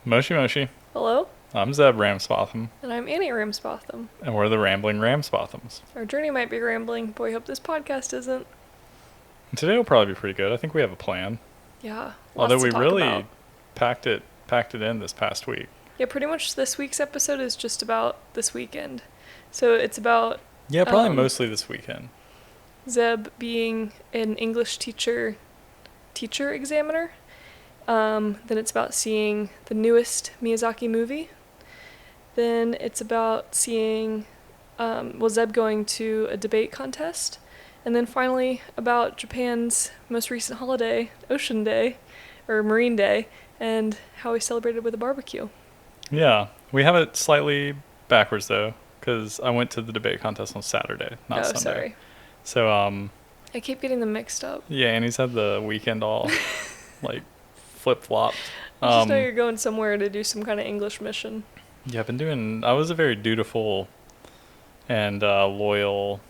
Moshi Moshi. Hello, I'm Zeb Ramsbotham, and I'm Annie Ramsbotham. and we're the Rambling Ramsbothams. Our journey might be rambling, but we hope this podcast isn't. And today will probably be pretty good. I think we have a plan. Yeah, Although lots we to talk really about. packed it in this past week. Yeah, pretty much this week's episode is just about this weekend. So it's about Yeah, probably mostly this weekend. Zeb being an English teacher examiner. Then it's about seeing the newest Miyazaki movie. Then it's about seeing, Zeb going to a debate contest. And then finally about Japan's most recent holiday, Ocean Day, or Marine Day, and how we celebrated with a barbecue. Yeah, we have it slightly backwards though, because I went to the debate contest on Saturday, not Sunday. Sorry. So, I keep getting them mixed up. yeah, and he's had the weekend all, like, flip-flopped. I just know you're going somewhere to do some kind of English mission. Yeah, I was a very dutiful and loyal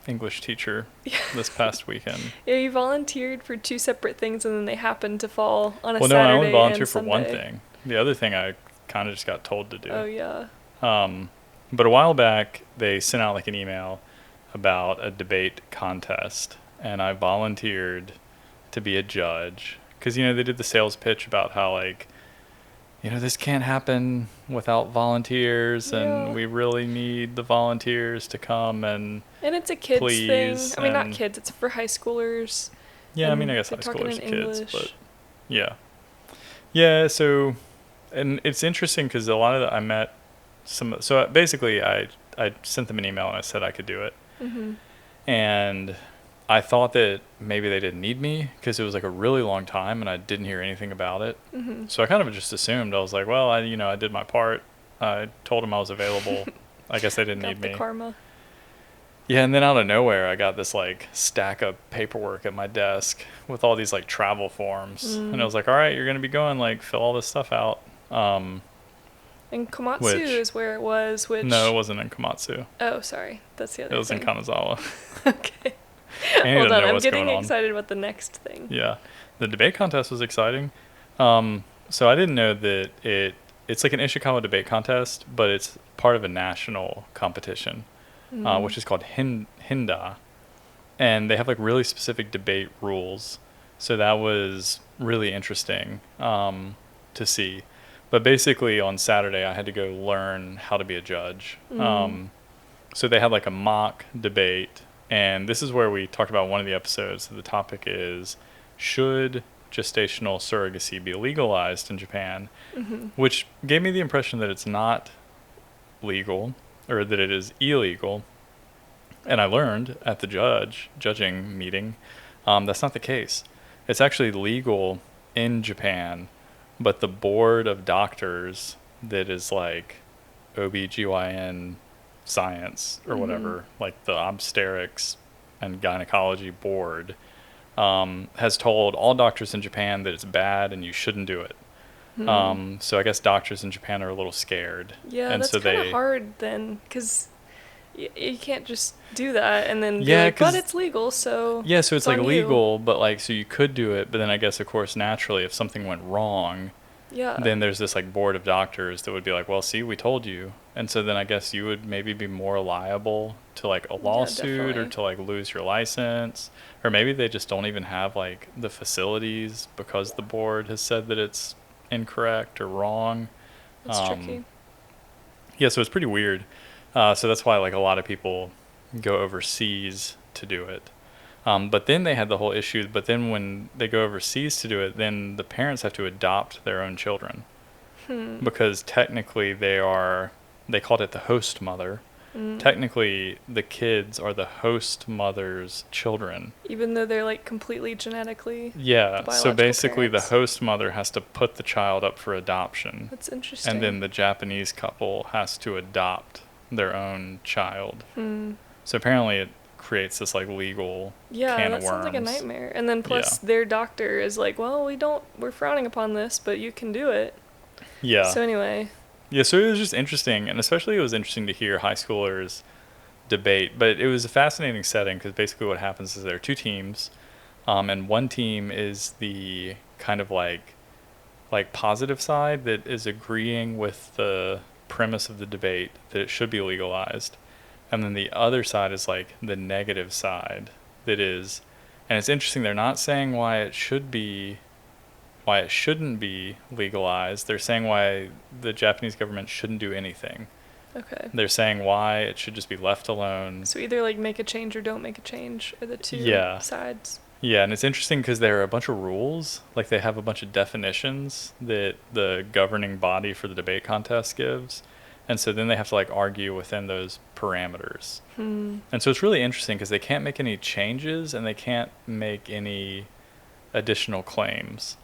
English teacher this past weekend. Yeah, you volunteered for two separate things, and then they happened to fall on a Well, Saturday no, I only volunteered and for Sunday. one thing. The other thing I kind of just got told to do. Oh, yeah. But a while back, they sent out like an email about a debate contest, and I volunteered to be a judge. Because, they did the sales pitch about how, like, this can't happen without volunteers, Yeah. and we really need the volunteers to come and it's a kids please, thing. I mean, not and- kids. It's for high schoolers. yeah, I mean, I And guess high they're talking schoolers are in kids, English. but yeah. Yeah, so, and it's interesting because a lot of I met so basically I sent them an email and I said I could do it. Mm-hmm. And I thought that maybe they didn't need me because it was like a really long time and I didn't hear anything about it. Mm-hmm. So I kind of just assumed. I was like, well, I did my part. I told them I was available. I guess they didn't need me. The karma. Yeah, and then out of nowhere, I got this like stack of paperwork at my desk with all these like travel forms, and I was like, all right, you're gonna be going, like, fill all this stuff out. And Komatsu Which- is where it was, which... No, it wasn't in Komatsu. Oh, sorry. That's the other It was thing. in Kanazawa. Okay. Annie Hold doesn't on, know I'm what's getting going on. excited about the next thing. Yeah, the debate contest was exciting. So I didn't know that it's like an Ishikawa debate contest, but it's part of a national competition, which is called Hinda, and they have like really specific debate rules. So that was really interesting to see. But basically on Saturday I had to go learn how to be a judge. So they had like a mock debate, and this is where we talked about one of the episodes. So the topic is, should gestational surrogacy be legalized in Japan? Which gave me the impression that it's not legal, or that it is illegal. And I learned at the judging meeting, that's not the case. It's actually legal in Japan, but the board of doctors that is like OBGYN science or whatever, like the obstetrics and gynecology board, has told all doctors in Japan that it's bad and you shouldn't do it. So I guess doctors in Japan are a little scared. Yeah, and that's so kind of hard then, because you can't just do that and then be Yeah, like, but 'cause- it's legal, so... Yeah, so it's like on you. legal, but like, so you could do it, but then I guess, of course, naturally, if something went wrong, Yeah. then there's this like board of doctors that would be like, well, see, we told you. And so then I guess you would maybe be more liable to like a lawsuit or definitely. to like lose your license. Or maybe they just don't even have like the facilities because the board has said that it's incorrect or wrong. That's tricky. Yeah, so it's pretty weird. So that's why like a lot of people go overseas to do it. But then they had the whole issue. But then when they go overseas to do it, then the parents have to adopt their own children. Because technically they called it the host mother. Technically, the kids are the host mother's children. Even though they're like completely genetically... Yeah, The so biological basically parents. the host mother has to put the child up for adoption. That's interesting. And then the Japanese couple has to adopt their own child. So apparently it creates this like legal Yeah, can that of sounds like a worms. nightmare. And then plus their doctor is like, well, we're frowning upon this, but you can do it. Yeah. So anyway, Yeah, so it was just interesting, and especially it was interesting to hear high schoolers debate. But it was a fascinating setting because basically what happens is there are two teams, and one team is the kind of like like positive side that is agreeing with the premise of the debate that it should be legalized, and then the other side is like the negative side that is, and it's interesting, they're not saying why it shouldn't be legalized. They're saying why the Japanese government shouldn't do anything. Okay. They're saying why it should just be left alone. So either like make a change or don't make a change are the two sides. Yeah, and it's interesting because there are a bunch of rules, like they have a bunch of definitions that the governing body for the debate contest gives, and so then they have to like argue within those parameters. And so it's really interesting because they can't make any changes and they can't make any additional claims.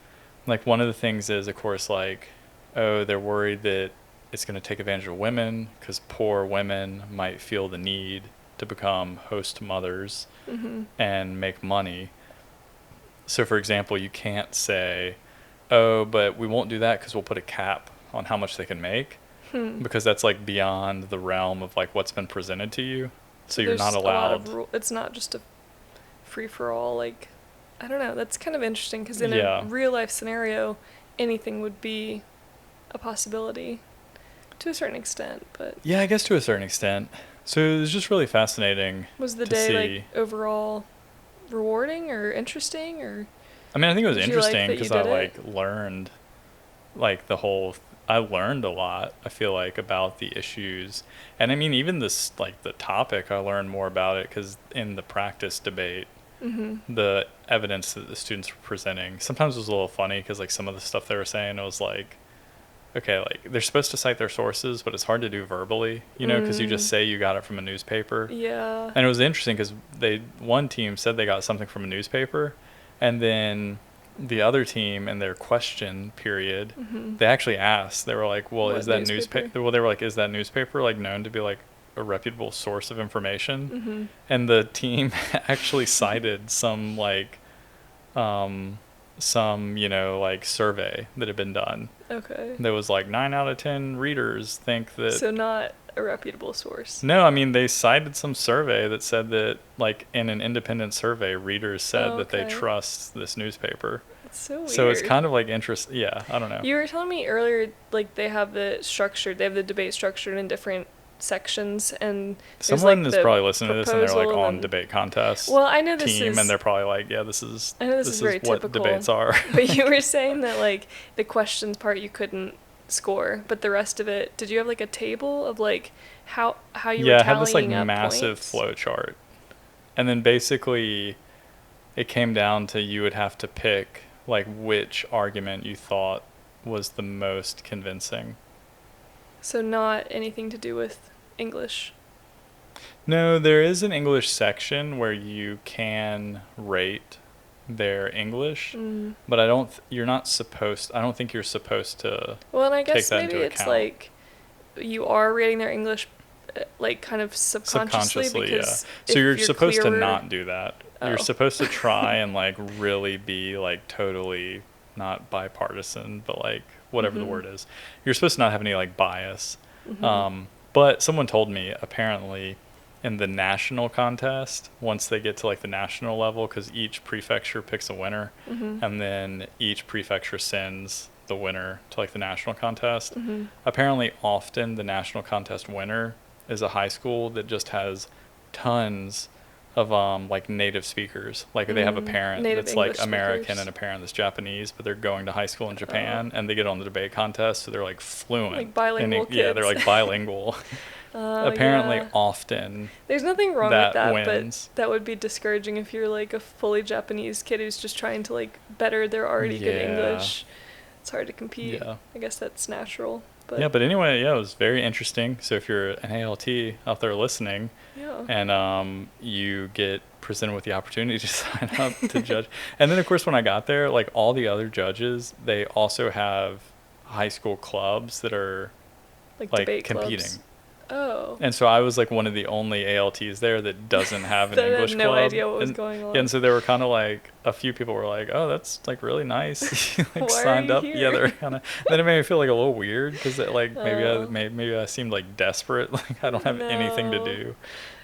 Like one of the things is, of course, like, oh, they're worried that it's going to take advantage of women because poor women might feel the need to become host mothers and make money. So, for example, you can't say, oh, but we won't do that because we'll put a cap on how much they can make, because that's like beyond the realm of like what's been presented to you. So you're not allowed. It's not just a free-for-all, like, I don't know. That's kind of interesting because in a real-life scenario, anything would be a possibility to a certain extent. But yeah, I guess to a certain extent. So it was just really fascinating. Was the day like overall rewarding or interesting, or? I mean, I think it was interesting because I like learned, like I learned a lot. I feel like about the issues, and I mean even this like the topic. I learned more about it because in the practice debate, the evidence that the students were presenting sometimes was a little funny because like some of the stuff they were saying, it was like, okay, like they're supposed to cite their sources, but it's hard to do verbally, you know, because you just say you got it from a newspaper. Yeah. And it was interesting because one team said they got something from a newspaper, and then the other team in their question period, they actually asked, they were like, well, is that newspaper? Well, they were like, is that newspaper like known to be like a reputable source of information? And the team actually cited some like, you know, like survey that had been done. Okay. There was like 9 out of 10 readers think that. So not a reputable source. No, I mean they cited some survey that said that like in an independent survey, readers said that they trust this newspaper. That's so weird. So it's kind of like interesting. Yeah, I don't know. You were telling me earlier, like they have the debate structured in different sections, and someone like is probably listening to this and they're like on debate contest. Well, I know this team, and they're probably like, yeah, this is very what typical. Debates are. But you were saying that like the questions part you couldn't score, but the rest of it, did you have like a table of like how you were tallying up? Yeah, I had this like massive flow chart, and then basically it came down to you would have to pick like which argument you thought was the most convincing. So not anything to do with English? No, there is an English section where you can rate their English, but I don't think you're supposed to. Well, and I guess maybe it's like you are rating their English like kind of subconsciously because so you're supposed to not do that. You're supposed to try and like really be like totally not bipartisan, but like whatever the word is. You're supposed to not have any like bias. But someone told me apparently in the national contest, once they get to like the national level, because each prefecture picks a winner, and then each prefecture sends the winner to like the national contest. Apparently often the national contest winner is a high school that just has tons of like native speakers. Like they have a parent native that's English like American speakers. And a parent that's Japanese, but they're going to high school in Japan, and they get on the debate contest, so they're like fluent. Like bilingual kids. Yeah, they're like bilingual. Apparently often there's nothing wrong with that, wins. But that would be discouraging if you're like a fully Japanese kid who's just trying to like better their already good English. It's hard to compete. Yeah. I guess that's natural. But but anyway, it was very interesting. So if you're an ALT out there listening, and you get presented with the opportunity to sign up to judge. And then, of course, when I got there, like all the other judges, they also have high school clubs that are like competing. Clubs. Oh. And so I was like one of the only ALTs there that doesn't have an English club. No idea what was going on. And so they were kind of like, a few people were like, oh, that's like really nice. Like why signed are you up. here? Yeah, they're kind of. Then it made me feel like a little weird because like maybe I seemed like desperate. Like I don't have anything to do.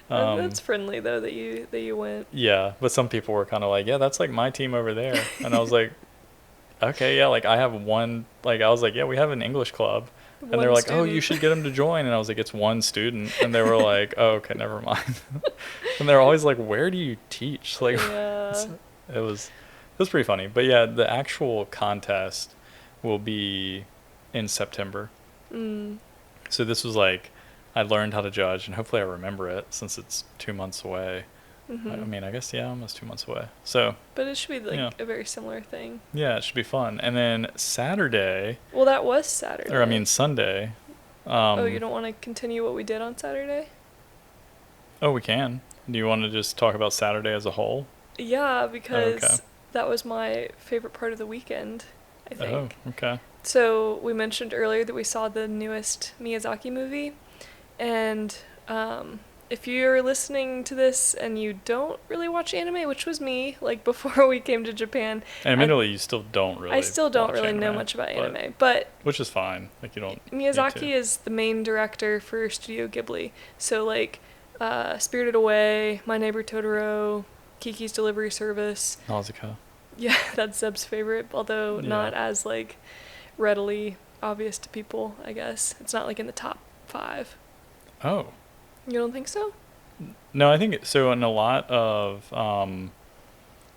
That's friendly though that you went. Yeah, but some people were kind of like, yeah, that's like my team over there, and I was like, okay, yeah, like I have one, like I was like, yeah, we have an English club. And they're like, oh, you should get him to join. And I was like, it's one student. And they were like, oh, okay, never mind. And they're always like, where do you teach? Like, Yeah. it was pretty funny. But yeah, the actual contest will be in September. So this was like, I learned how to judge, and hopefully I remember it since it's 2 months away. I mean, I guess, yeah, almost 2 months away. So, but it should be like a very similar thing. Yeah, it should be fun. And then Saturday. Well, that was Saturday. Or I mean Sunday. Oh, you don't want to continue what we did on Saturday? Oh, we can. Do you want to just talk about Saturday as a whole? Yeah, because that was my favorite part of the weekend, I think. Oh, okay. So we mentioned earlier that we saw the newest Miyazaki movie, and if you're listening to this and you don't really watch anime, which was me, like before we came to Japan. And admittedly, you still don't really. I still don't really know much about anime, but which is fine. Like you don't. Miyazaki is the main director for Studio Ghibli, so like Spirited Away, My Neighbor Totoro, Kiki's Delivery Service. Nausicaa. Yeah, that's Zeb's favorite, although not as like readily obvious to people, I guess. It's not like in the top 5. Oh. You don't think so? No, I think so. In a lot of kind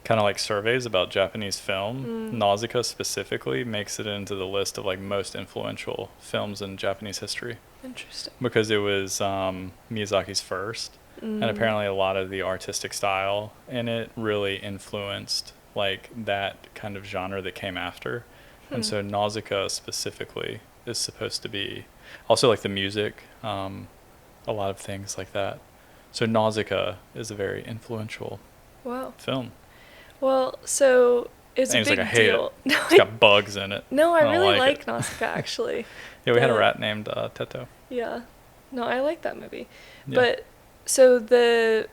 of like surveys about Japanese film, Nausicaa specifically makes it into the list of like most influential films in Japanese history. Interesting. Because it was Miyazaki's first, and apparently a lot of the artistic style in it really influenced like that kind of genre that came after. And so Nausicaa specifically is supposed to be also like the music, a lot of things like that. So Nausicaa is a very influential film. Well, so it's a big deal. It's got bugs in it. No, I really like Nausicaa, actually. Yeah, we had a rat named Teto. Yeah. No, I like that movie. Yeah. But so the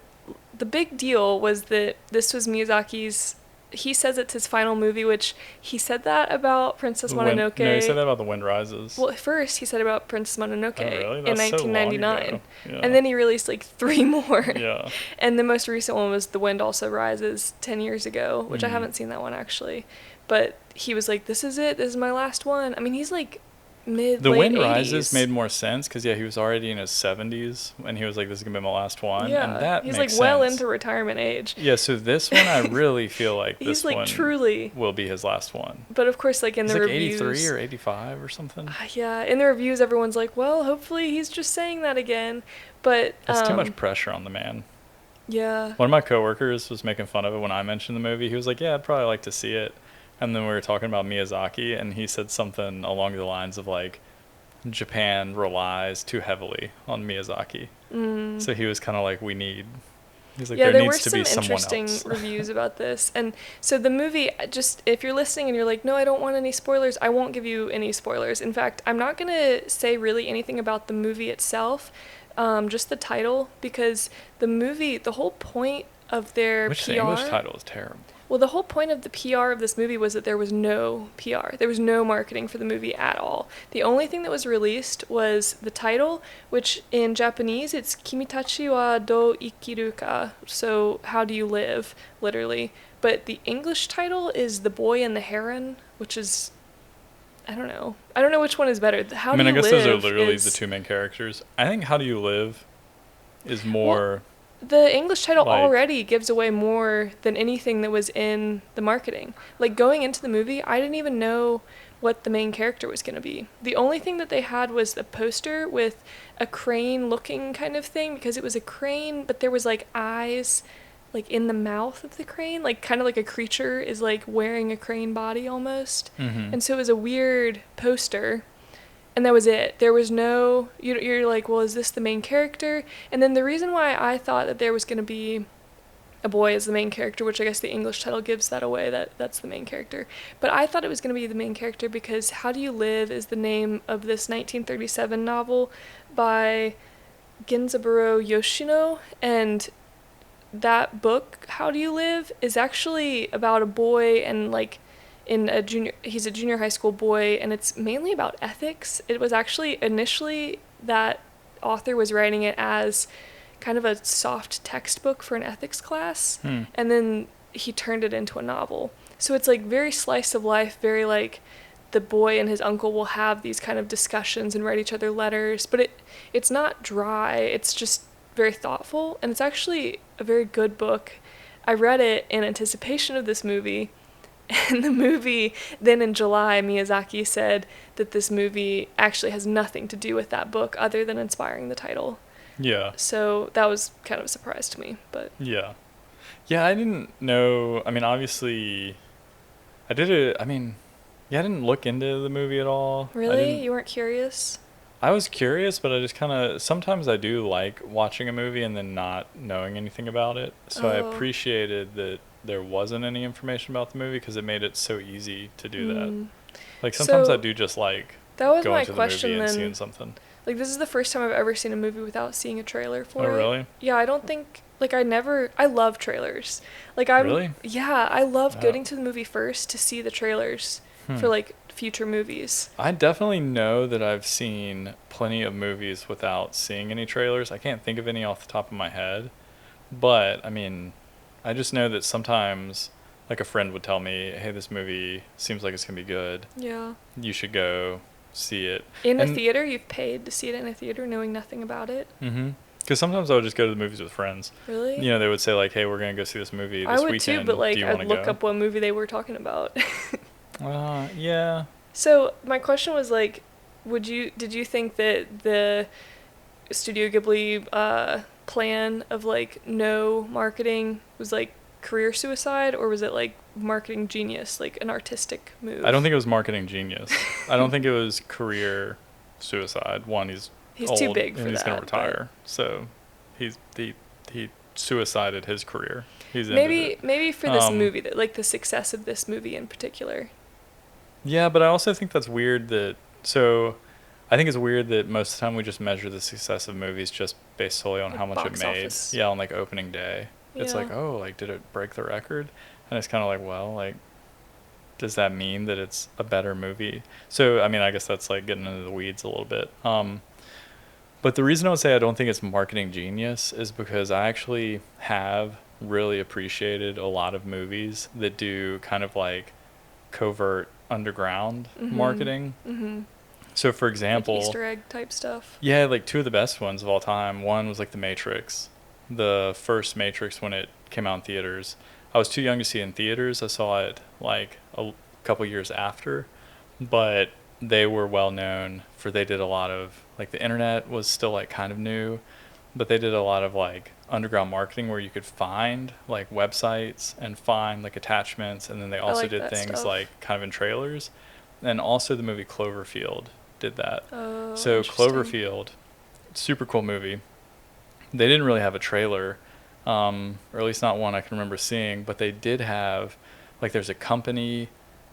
big deal was that this was Miyazaki's. He says it's his final movie, which he said that about Princess Mononoke. No, he said that about The Wind Rises. Well, first he said about Princess Mononoke in 1999. Yeah. And then he released like 3 more. Yeah. And the most recent one was The Wind Also Rises 10 years ago, which I haven't seen that one actually. But he was like, this is it. This is my last one. I mean, he's like The Wind Rises made more sense because he was already in his 70s and he was like, this is gonna be my last one. Yeah, and that he's makes like well sense. Into retirement age. Yeah, so this one I really feel like this like one truly will be his last one. But of course, like in the reviews, 83 or 85 or something. Yeah, in the reviews, everyone's like, well, hopefully he's just saying that again. But it's too much pressure on the man. Yeah. One of my coworkers was making fun of it when I mentioned the movie. He was like, yeah, I'd probably like to see it. And then we were talking about Miyazaki, and he said something along the lines of like, Japan relies too heavily on Miyazaki. So he was kind of like, he's like, there needs to be someone else. Yeah, there were some interesting reviews about this. And so the movie, just if you're listening and you're like, no, I don't want any spoilers, I won't give you any spoilers. In fact, I'm not going to say really anything about the movie itself, just the title, because the movie, the whole point of their Which PR... the English title is terrible. Well, the whole point of the PR of this movie was that there was no PR. There was no marketing for the movie at all. The only thing that was released was the title, which in Japanese, it's Kimi tachi wa do ikiru ka, so how do you live, literally. But the English title is The Boy and the Heron, which is, I don't know. I don't know which one is better. How do you live? I guess those are literally the two main characters. I think How Do You Live is more... Well, the English title already gives away more than anything that was in the marketing. Like, going into the movie, I didn't even know what the main character was going to be. The only thing that they had was a poster with a crane-looking kind of thing, because it was a crane, but there was, like, eyes, like, in the mouth of the crane. Like, kind of like a creature is, like, wearing a crane body almost. Mm-hmm. And so it was a weird poster. And that was it. There was no... You're like, well, is this the main character? And then the reason why I thought that there was going to be a boy as the main character, which I guess the English title gives that away, that's the main character. But I thought it was going to be the main character because How Do You Live is the name of this 1937 novel by Genzaburo Yoshino. And that book, How Do You Live, is actually about a boy and, like... he's a junior high school boy, and it's mainly about ethics. It was actually initially that author was writing it as kind of a soft textbook for an ethics class, and then he turned it into a novel. So it's like very slice of life, very like the boy and his uncle will have these kind of discussions and write each other letters, but it's not dry. It's just very thoughtful, and it's actually a very good book. I read it in anticipation of this movie, and the movie, then in July, Miyazaki said that this movie actually has nothing to do with that book other than inspiring the title. Yeah. So that was kind of a surprise to me, but... Yeah. Yeah, I didn't know. I mean, obviously, I didn't look into the movie at all. Really? You weren't curious? I was curious, but I just kind of, sometimes I do like watching a movie and then not knowing anything about it. So I appreciated that there wasn't any information about the movie because it made it so easy to do that. Like, sometimes I do just like going to the movie and seeing something. Like, this is the first time I've ever seen a movie without seeing a trailer for it. Oh, really? Yeah, I don't think, like, I love trailers. Like, Really? Yeah, I love getting to the movie first to see the trailers for, like, future movies. I definitely know that I've seen plenty of movies without seeing any trailers. I can't think of any off the top of my head. But, I mean, I just know that sometimes, like, a friend would tell me, hey, this movie seems like it's going to be good. Yeah. You should go see it. In a theater? You've paid to see it in a theater knowing nothing about it? Mm-hmm. Because sometimes I would just go to the movies with friends. Really? You know, they would say, like, hey, we're going to go see this movie this weekend. I would too, but, like, I'd look go? up what movie they were talking about. Yeah. So, my question was, like, did you think that the Studio Ghibli plan of, like, no marketing was, like, career suicide, or was it, like, marketing genius, like an artistic move? I don't think it was marketing genius. I don't think it was career suicide. One, he's old too big for and he's that, going to retire. So he suicided his career. He's maybe for this movie, that like the success of this movie in particular. Yeah, but I also think that's weird that I think it's weird that most of the time we just measure the success of movies just based solely on like how much it made. Office. Yeah, on like opening day. It's Yeah. like, oh, like did it break the record? And it's kind of like, well, like does that mean that it's a better movie? So, I mean, I guess that's like getting into the weeds a little bit. But the reason I would say I don't think it's marketing genius is because I actually have really appreciated a lot of movies that do kind of like covert underground marketing. Mm-hmm. So, for example... Like Easter egg type stuff. Yeah, like two of the best ones of all time. One was like The Matrix. The first Matrix, when it came out in theaters. I was too young to see it in theaters. I saw it like a couple years after. But they were well known for, they did a lot of, like the internet was still like kind of new, but they did a lot of like underground marketing where you could find like websites and find like attachments, and then they also did things stuff. Like kind of in trailers. And also the movie Cloverfield did that. Oh, so Cloverfield, super cool movie. They didn't really have a trailer, or at least not one I can remember seeing, but they did have, like there's a company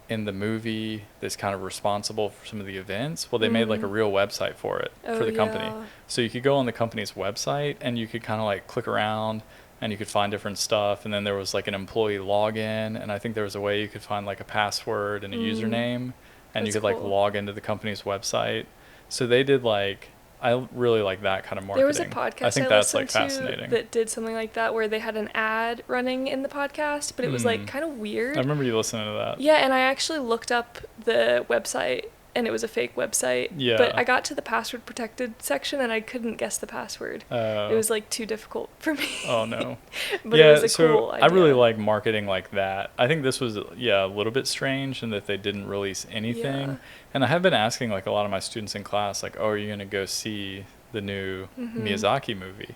in the movie that's kind of responsible for some of the events. Well, they made like a real website for it, for the company. So you could go on the company's website and you could kind of like click around and you could find different stuff. And then there was like an employee login, and I think there was a way you could find like a password and a username, and you could like log into the company's website. So they did like, I really like that kind of marketing. There was a podcast I think that's like fascinating. That did something like that, where they had an ad running in the podcast, but it was like kind of weird. I remember you listening to that. Yeah, and I actually looked up the website, and it was a fake website. Yeah. But I got to the password protected section, and I couldn't guess the password. It was like too difficult for me. Oh no. But it was a cool idea. I really like marketing like that. I think this was a little bit strange in that they didn't release anything. Yeah. And I have been asking like a lot of my students in class, like, oh, are you going to go see the new Miyazaki movie?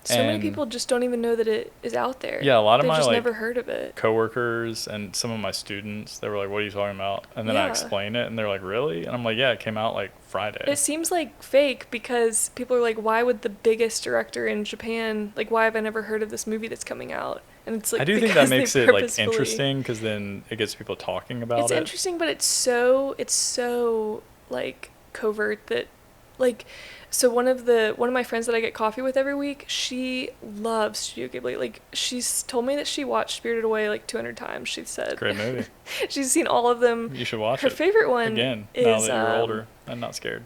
So many people just don't even know that it is out there. Yeah, a lot of They've my just like never heard of it. Coworkers and some of my students, they were like, "What are you talking about?" And then I explain it, and they're like, "Really?" And I'm like, "Yeah, it came out like Friday." It seems like fake because people are like, "Why would the biggest director in Japan, like, why have I never heard of this movie that's coming out?" And it's like, I do think that makes it like interesting because then it gets people talking about it. It's interesting, but it's so like covert that, like. So one of my friends that I get coffee with every week, she loves Studio Ghibli. Like, she's told me that she watched Spirited Away like 200 times, she said. Great movie. She's seen all of them. You should watch it. Her favorite one again, is, now that you're older and not scared.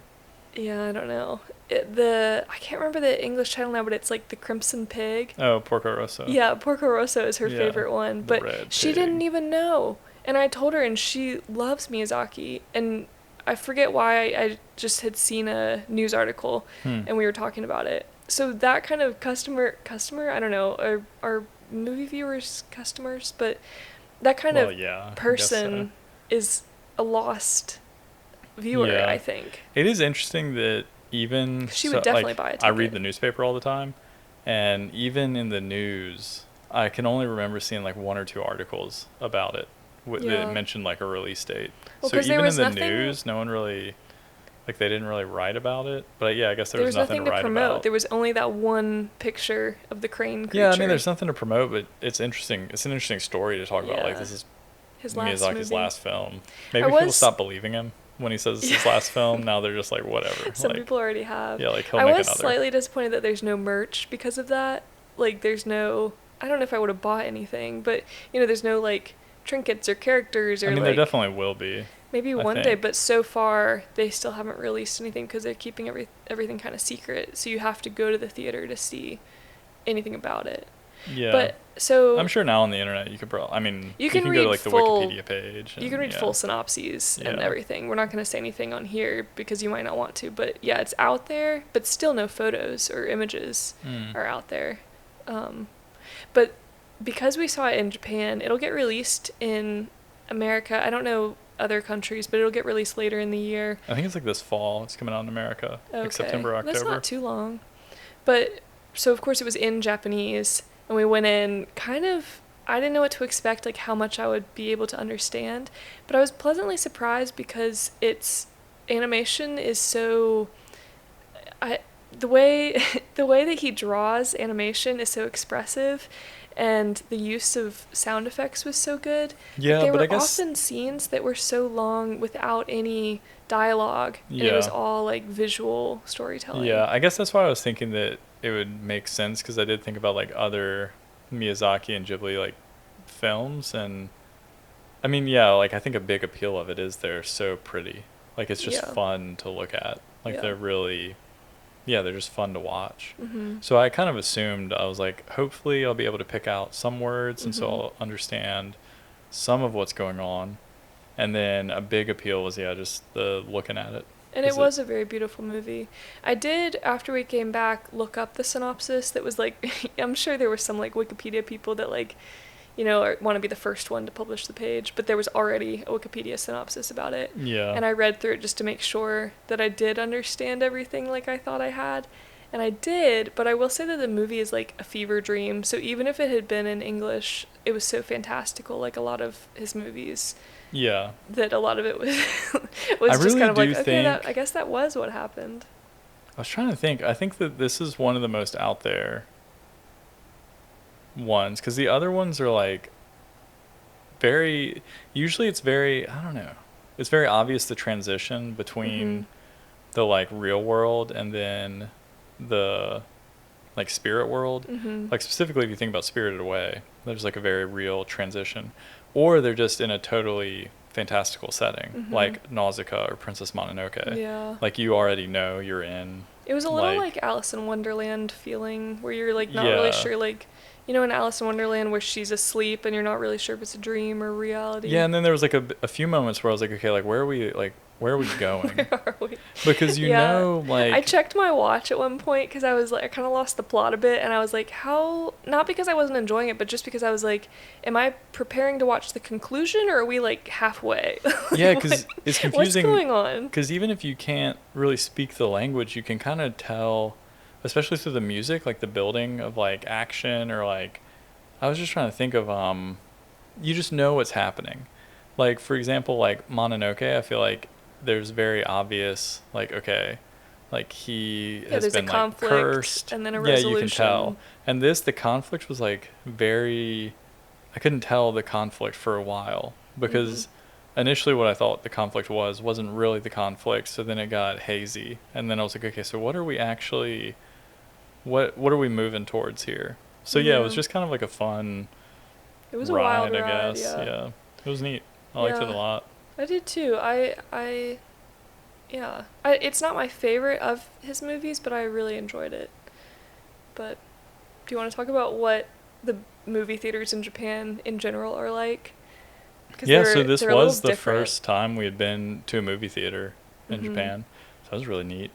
Yeah, I don't know. I can't remember the English title now, but it's like The Crimson Pig. Oh, Porco Rosso. Yeah, Porco Rosso is her favorite one, but she didn't even know. And I told her, and she loves Miyazaki, and I forget why I just had seen a news article, and we were talking about it. So that kind of customer, I don't know, are movie viewers customers, but that kind of person is a lost viewer, I think. It is interesting that even... She would definitely buy a ticket. I read the newspaper all the time, and even in the news, I can only remember seeing like 1 or 2 articles about it that mentioned like a release date. Well, so even in the news, no one really... Like, they didn't really write about it. But, yeah, I guess there was nothing to write promote. about. There was only that one picture of the crane creature. Yeah, I mean, there's nothing to promote, but it's interesting. It's an interesting story to talk about. Like, this is Miyazaki's last film. Maybe people stop believing him when he says it's his last film. Now they're just like, whatever. Some people already have. Yeah, like, he'll make another. I was slightly disappointed that there's no merch because of that. Like, there's no... I don't know if I would have bought anything, but, you know, there's no, like, trinkets or characters or, there definitely will be. Maybe one day, but so far they still haven't released anything because they're keeping everything kind of secret. So you have to go to the theater to see anything about it. Yeah. But so I'm sure now on the internet you could probably... I mean, you can go to like the Wikipedia page. You can read full synopses and everything. We're not going to say anything on here because you might not want to. But yeah, it's out there, but still no photos or images are out there. But because we saw it in Japan, it'll get released in America. I don't know other countries, but it'll get released later in the year. I think it's like this fall. It's coming out in America. Okay. Like September, October. That's not too long. But so of course it was in Japanese, and we went in kind of... I didn't know what to expect, like how much I would be able to understand, but I was pleasantly surprised because its animation is so... the way that he draws animation is so expressive, and the use of sound effects was so good. Yeah, there but were I guess often scenes that were so long without any dialogue, and it was all like visual storytelling. Yeah, I guess that's why I was thinking that it would make sense, because I did think about like other Miyazaki and Ghibli like films, and I mean, yeah, like I think a big appeal of it is they're so pretty. Like it's just fun to look at. Like they're really... Yeah, they're just fun to watch. Mm-hmm. So I kind of assumed, I was like, hopefully I'll be able to pick out some words, and so I'll understand some of what's going on. And then a big appeal was, just the looking at it. And it was a very beautiful movie. I did, after we came back, look up the synopsis that was like, I'm sure there were some like Wikipedia people that like, you know, want to be the first one to publish the page, but there was already a Wikipedia synopsis about it. Yeah. And I read through it just to make sure that I did understand everything like I thought I had. And I did, but I will say that the movie is like a fever dream. So even if it had been in English, it was so fantastical, like a lot of his movies. Yeah. That a lot of it was was just kind of like, okay, I guess that was what happened. I was trying to think. I think that this is one of the most out there ones, because the other ones are like usually it's very, I don't know, it's very obvious the transition between the like real world and then the like spirit world. Like specifically if you think about Spirited Away, there's like a very real transition, or they're just in a totally fantastical setting, like Nausicaa or Princess Mononoke. Yeah, like you already know you're in. It was a little like Alice in Wonderland feeling, where you're like not really sure, like, you know, in Alice in Wonderland where she's asleep and you're not really sure if it's a dream or reality. Yeah, and then there was like a few moments where I was like, okay, like where are we going? Where are we? Because you know, like... I checked my watch at one point because I was like, I kind of lost the plot a bit, and I was like, how... Not because I wasn't enjoying it, but just because I was like, am I preparing to watch the conclusion, or are we like halfway? Yeah, because it's confusing. What's going on? Because even if you can't really speak the language, you can kind of tell, especially through the music, like the building of like action, or like... I was just trying to think of... You just know what's happening. Like, for example, like Mononoke, I feel like there's very obvious, like, okay, like he has been like cursed, and then a resolution. Yeah, you can tell. And the conflict was like very, I couldn't tell the conflict for a while, because initially what I thought the conflict wasn't really the conflict. So then it got hazy, and then I was like, okay, so what are we actually, what are we moving towards here? So yeah, it was just kind of like a fun. It was a wild ride, I guess. Yeah, it was neat. I liked it a lot. I did too. It's not my favorite of his movies, but I really enjoyed it. But do you want to talk about what the movie theaters in Japan in general are like? 'Cause Yeah, so this they're a little was the different. first time we had been to a movie theater in Japan. So that was really neat.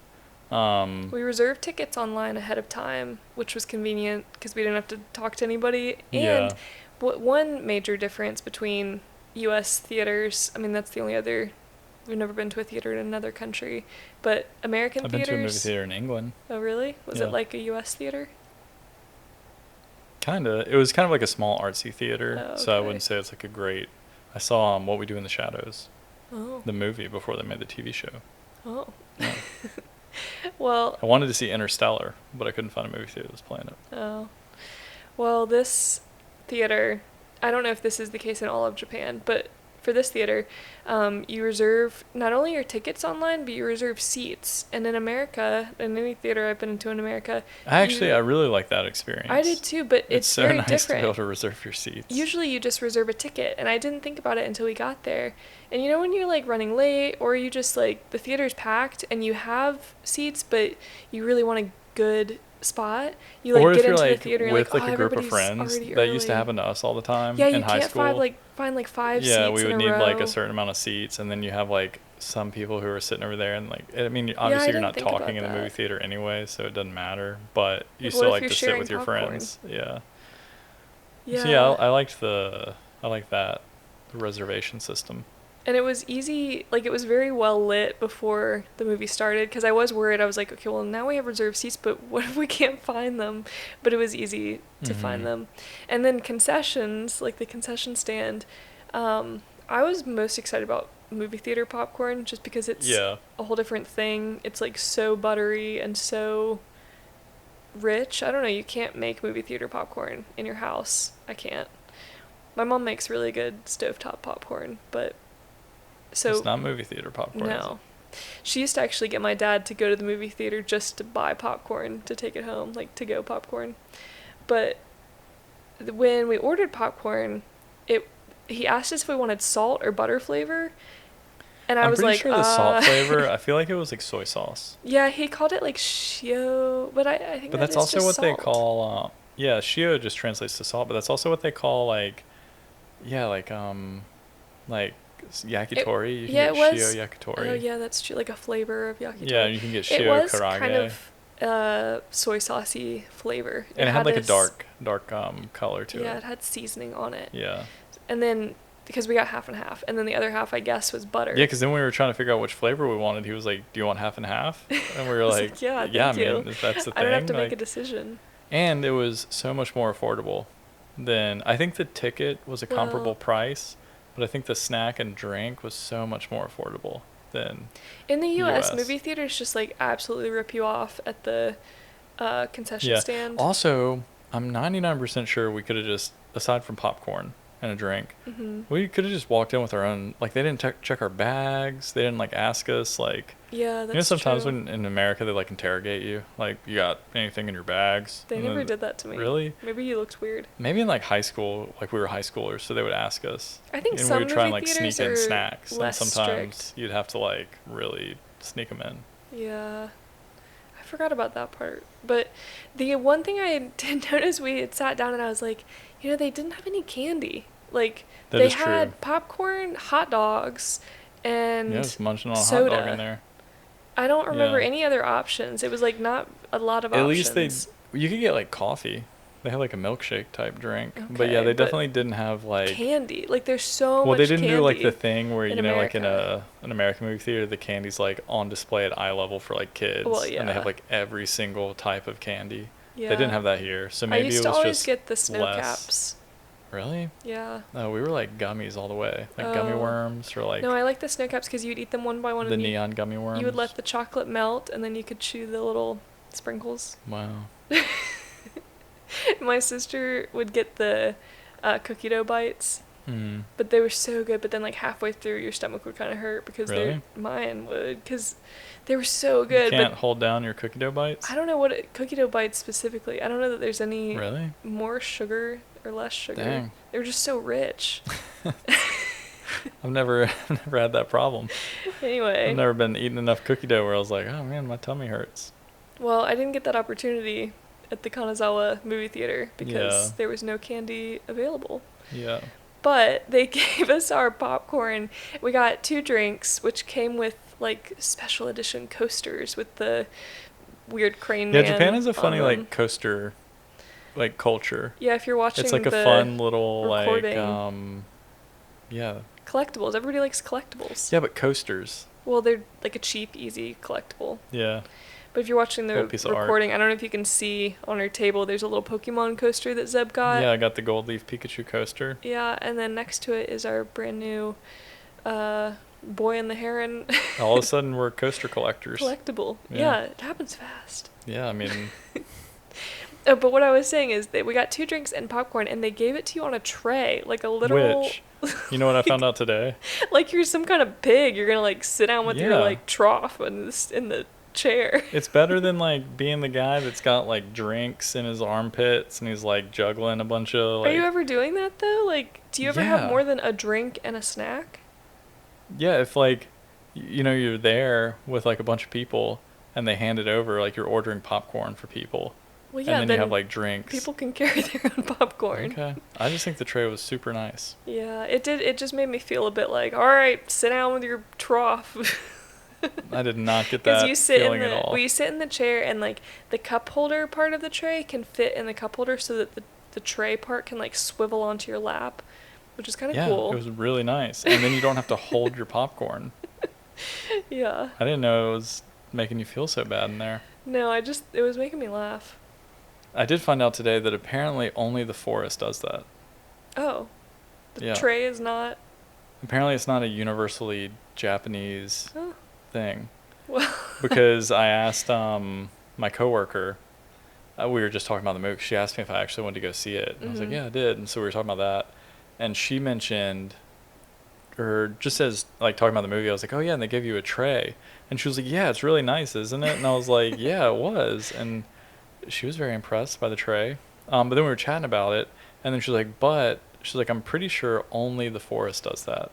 We reserved tickets online ahead of time, which was convenient because we didn't have to talk to anybody. And Yeah. one major difference between U.S. theaters, I mean, that's the only other, we've never been to a theater in another country, but American I've theaters. been to a movie theater in England. Oh, really? Was Yeah. it like a U.S. theater? Kinda. It was kind of like a small artsy theater, Oh, so I okay. wouldn't say it's like a great. I saw What We Do in the Shadows, Oh. the movie before they made the TV show. Oh. Yeah. Well. I wanted to see Interstellar, but I couldn't find a movie theater that was playing it. Oh. Well, this theater, I don't know if this is the case in all of Japan, but for this theater, you reserve not only your tickets online, but you reserve seats. And in America, in any theater I've been into in America, I really like that experience. I did too, but it's so very nice different. to be able to reserve your seats. Usually you just reserve a ticket, and I didn't think about it until we got there. And you know when you're like running late, or you just like the theater's packed and you have seats, but you really want a good spot, you like or get if you're into like the theater and with you're like like, a group of everybody's friends, already that used to early. happen to us all the time Yeah, you in high can't school. find like 5 seats Yeah, we would in a need row. like a certain amount of seats, and then you have like some people who are sitting over there, and like, I mean, obviously you're didn't not think about talking in the movie that. theater anyway, so it doesn't matter, but you Like, what still if like you're to sit sharing with your popcorn? friends. Yeah. Yeah. So yeah, I liked the reservation system. And it was easy, like it was very well lit before the movie started, because I was worried. I was like, okay, well now we have reserved seats, but what if we can't find them? But it was easy to find them. And then concessions, like the concession stand, I was most excited about movie theater popcorn just because it's a whole different thing. It's like so buttery and so rich. I don't know, you can't make movie theater popcorn in your house. I can't. My mom makes really good stovetop popcorn, but so it's not movie theater popcorn. no. She used to actually get my dad to go to the movie theater just to buy popcorn to take it home, like to-go popcorn. But when we ordered popcorn, he asked us if we wanted salt or butter flavor, and I was pretty like, sure the salt flavor, I feel like it was like soy sauce. Yeah, he called it like shio, but I think. But that that's is also just what they salt. call. Yeah, shio just translates to salt, but that's also what they call like yakitori. You can get it was shio yakitori. Oh yeah, that's true. Like a flavor of yakitori. Yeah, you can get It shio was karage. kind of soy saucy flavor. And it had like a this- dark color to it. Yeah, it had seasoning on it. Yeah. And then because we got half and half, and then the other half I guess was butter. Yeah, because then we were trying to figure out which flavor we wanted. He was like, "Do you want half and half?" And we were I was like, yeah, "Yeah, thank you. man, if that's the thing." I don't have to like, make a decision. And it was so much more affordable than I think the ticket was a comparable Well- price, but I think the snack and drink was so much more affordable than In the U.S., US. movie theaters just like absolutely rip you off at the concession stand. Also, I'm 99% sure we could have just, aside from popcorn and a drink, we could have just walked in with our own, like they didn't check our bags, they didn't like ask us, like, Yeah, that's you know, sometimes true. when in America they like interrogate you, like, you got anything in your bags? They And never then- did that to me. Really? Maybe you looked weird. Maybe in like high school, like we were high schoolers, so they would ask us. I think and some we would try and movie like theaters sneak in are snacks, and less sometimes strict. you'd have to like really sneak them in. Yeah. I forgot about that part. But the one thing I did notice, we had sat down and I was like, you know, they didn't have any candy. Like, That they is true. had popcorn, hot dogs, and Yeah, just munching on a hot soda. dog in there. I don't remember Yeah. any other options. It was like not a lot of At options. least you could get like coffee. They had like a milkshake type drink, but yeah, Okay, they but definitely didn't have like. candy. Like, there's so Well, much they didn't candy. do like the thing where in you know, like in America. an American movie theater, the candy's like on display at eye level for like kids, Well, and they yeah. have like every single type of candy. Yeah. They didn't have that here, so I maybe used it to was always just get the snow less. caps. Really? Yeah. No, we were like gummies all the way, like gummy Oh. worms or like No, I like the snow caps because you'd eat them one by one. the and neon gummy worms. You would let the chocolate melt, and then you could chew the little sprinkles. Wow. My sister would get the cookie dough bites, Hmm. but they were so good. But then, like halfway through, your stomach would kind of hurt because Really? mine would, because they were so You good. can't But hold down your cookie dough bites. I don't know cookie dough bites specifically. I don't know that there's any Really? more sugar or less sugar. Dang. They were just so rich. I've never had that problem. Anyway. I've never been eating enough cookie dough where I was like, oh man, my tummy hurts. Well, I didn't get that opportunity at the Kanazawa movie theater because Yeah. there was no candy available. Yeah. But they gave us our popcorn. We got 2 drinks, which came with like special edition coasters with the weird crane man. Yeah, Japan is a funny on them. like coaster like culture. Yeah, if you're watching It's like a the fun little recording. like yeah. Collectibles. Everybody likes collectibles. Yeah, but coasters. Well, they're like a cheap, easy collectible. Yeah. But if you're watching the Little piece of art. recording, I don't know if you can see on our table, there's a little Pokemon coaster that Zeb got. Yeah, I got the gold leaf Pikachu coaster. Yeah, and then next to it is our brand new Boy and the Heron All of a sudden we're coaster collectors. collectible. Yeah. Yeah, it happens fast. Yeah, I mean Oh, but what I was saying is that we got 2 drinks and popcorn, and they gave it to you on a tray, like a literal. which you know what I found out today? Like you're some kind of pig. You're gonna like sit down with your Yeah. like trough in the chair. It's better than like being the guy that's got like drinks in his armpits and he's like juggling a bunch of like Are you ever doing that though? Like, do you ever Yeah. have more than a drink and a snack? Yeah, if like you know you're there with like a bunch of people and they hand it over like you're ordering popcorn for people. Well, yeah, and then you have like drinks. people can carry their own popcorn. Okay. I just think the tray was super nice. Yeah, it did. It just made me feel a bit like, all right, sit down with your trough. I did not get Because that you sit feeling in the at all. well, you sit in the chair and like the cup holder part of the tray can fit in the cup holder so that the tray part can like swivel onto your lap, which is kind of yeah, cool. it was really nice. And then you don't have to hold your popcorn. Yeah. I didn't know it was making you feel so bad in there. No, it was making me laugh. I did find out today that apparently only the forest does that. Oh. The Yeah. tray is not. Apparently it's not a universally Japanese Oh. thing. Well. Because I asked my coworker, we were just talking about the movie. She asked me if I actually wanted to go see it. And I was like, Mhm. yeah, I did. And so we were talking about that. And she mentioned, or just as like talking about the movie, I was like, oh yeah, and they gave you a tray. And she was like, yeah, it's really nice, isn't it? And I was like, yeah, it was. And she was very impressed by the tray. But then we were chatting about it. And then she was like, she's like, I'm pretty sure only the forest does that.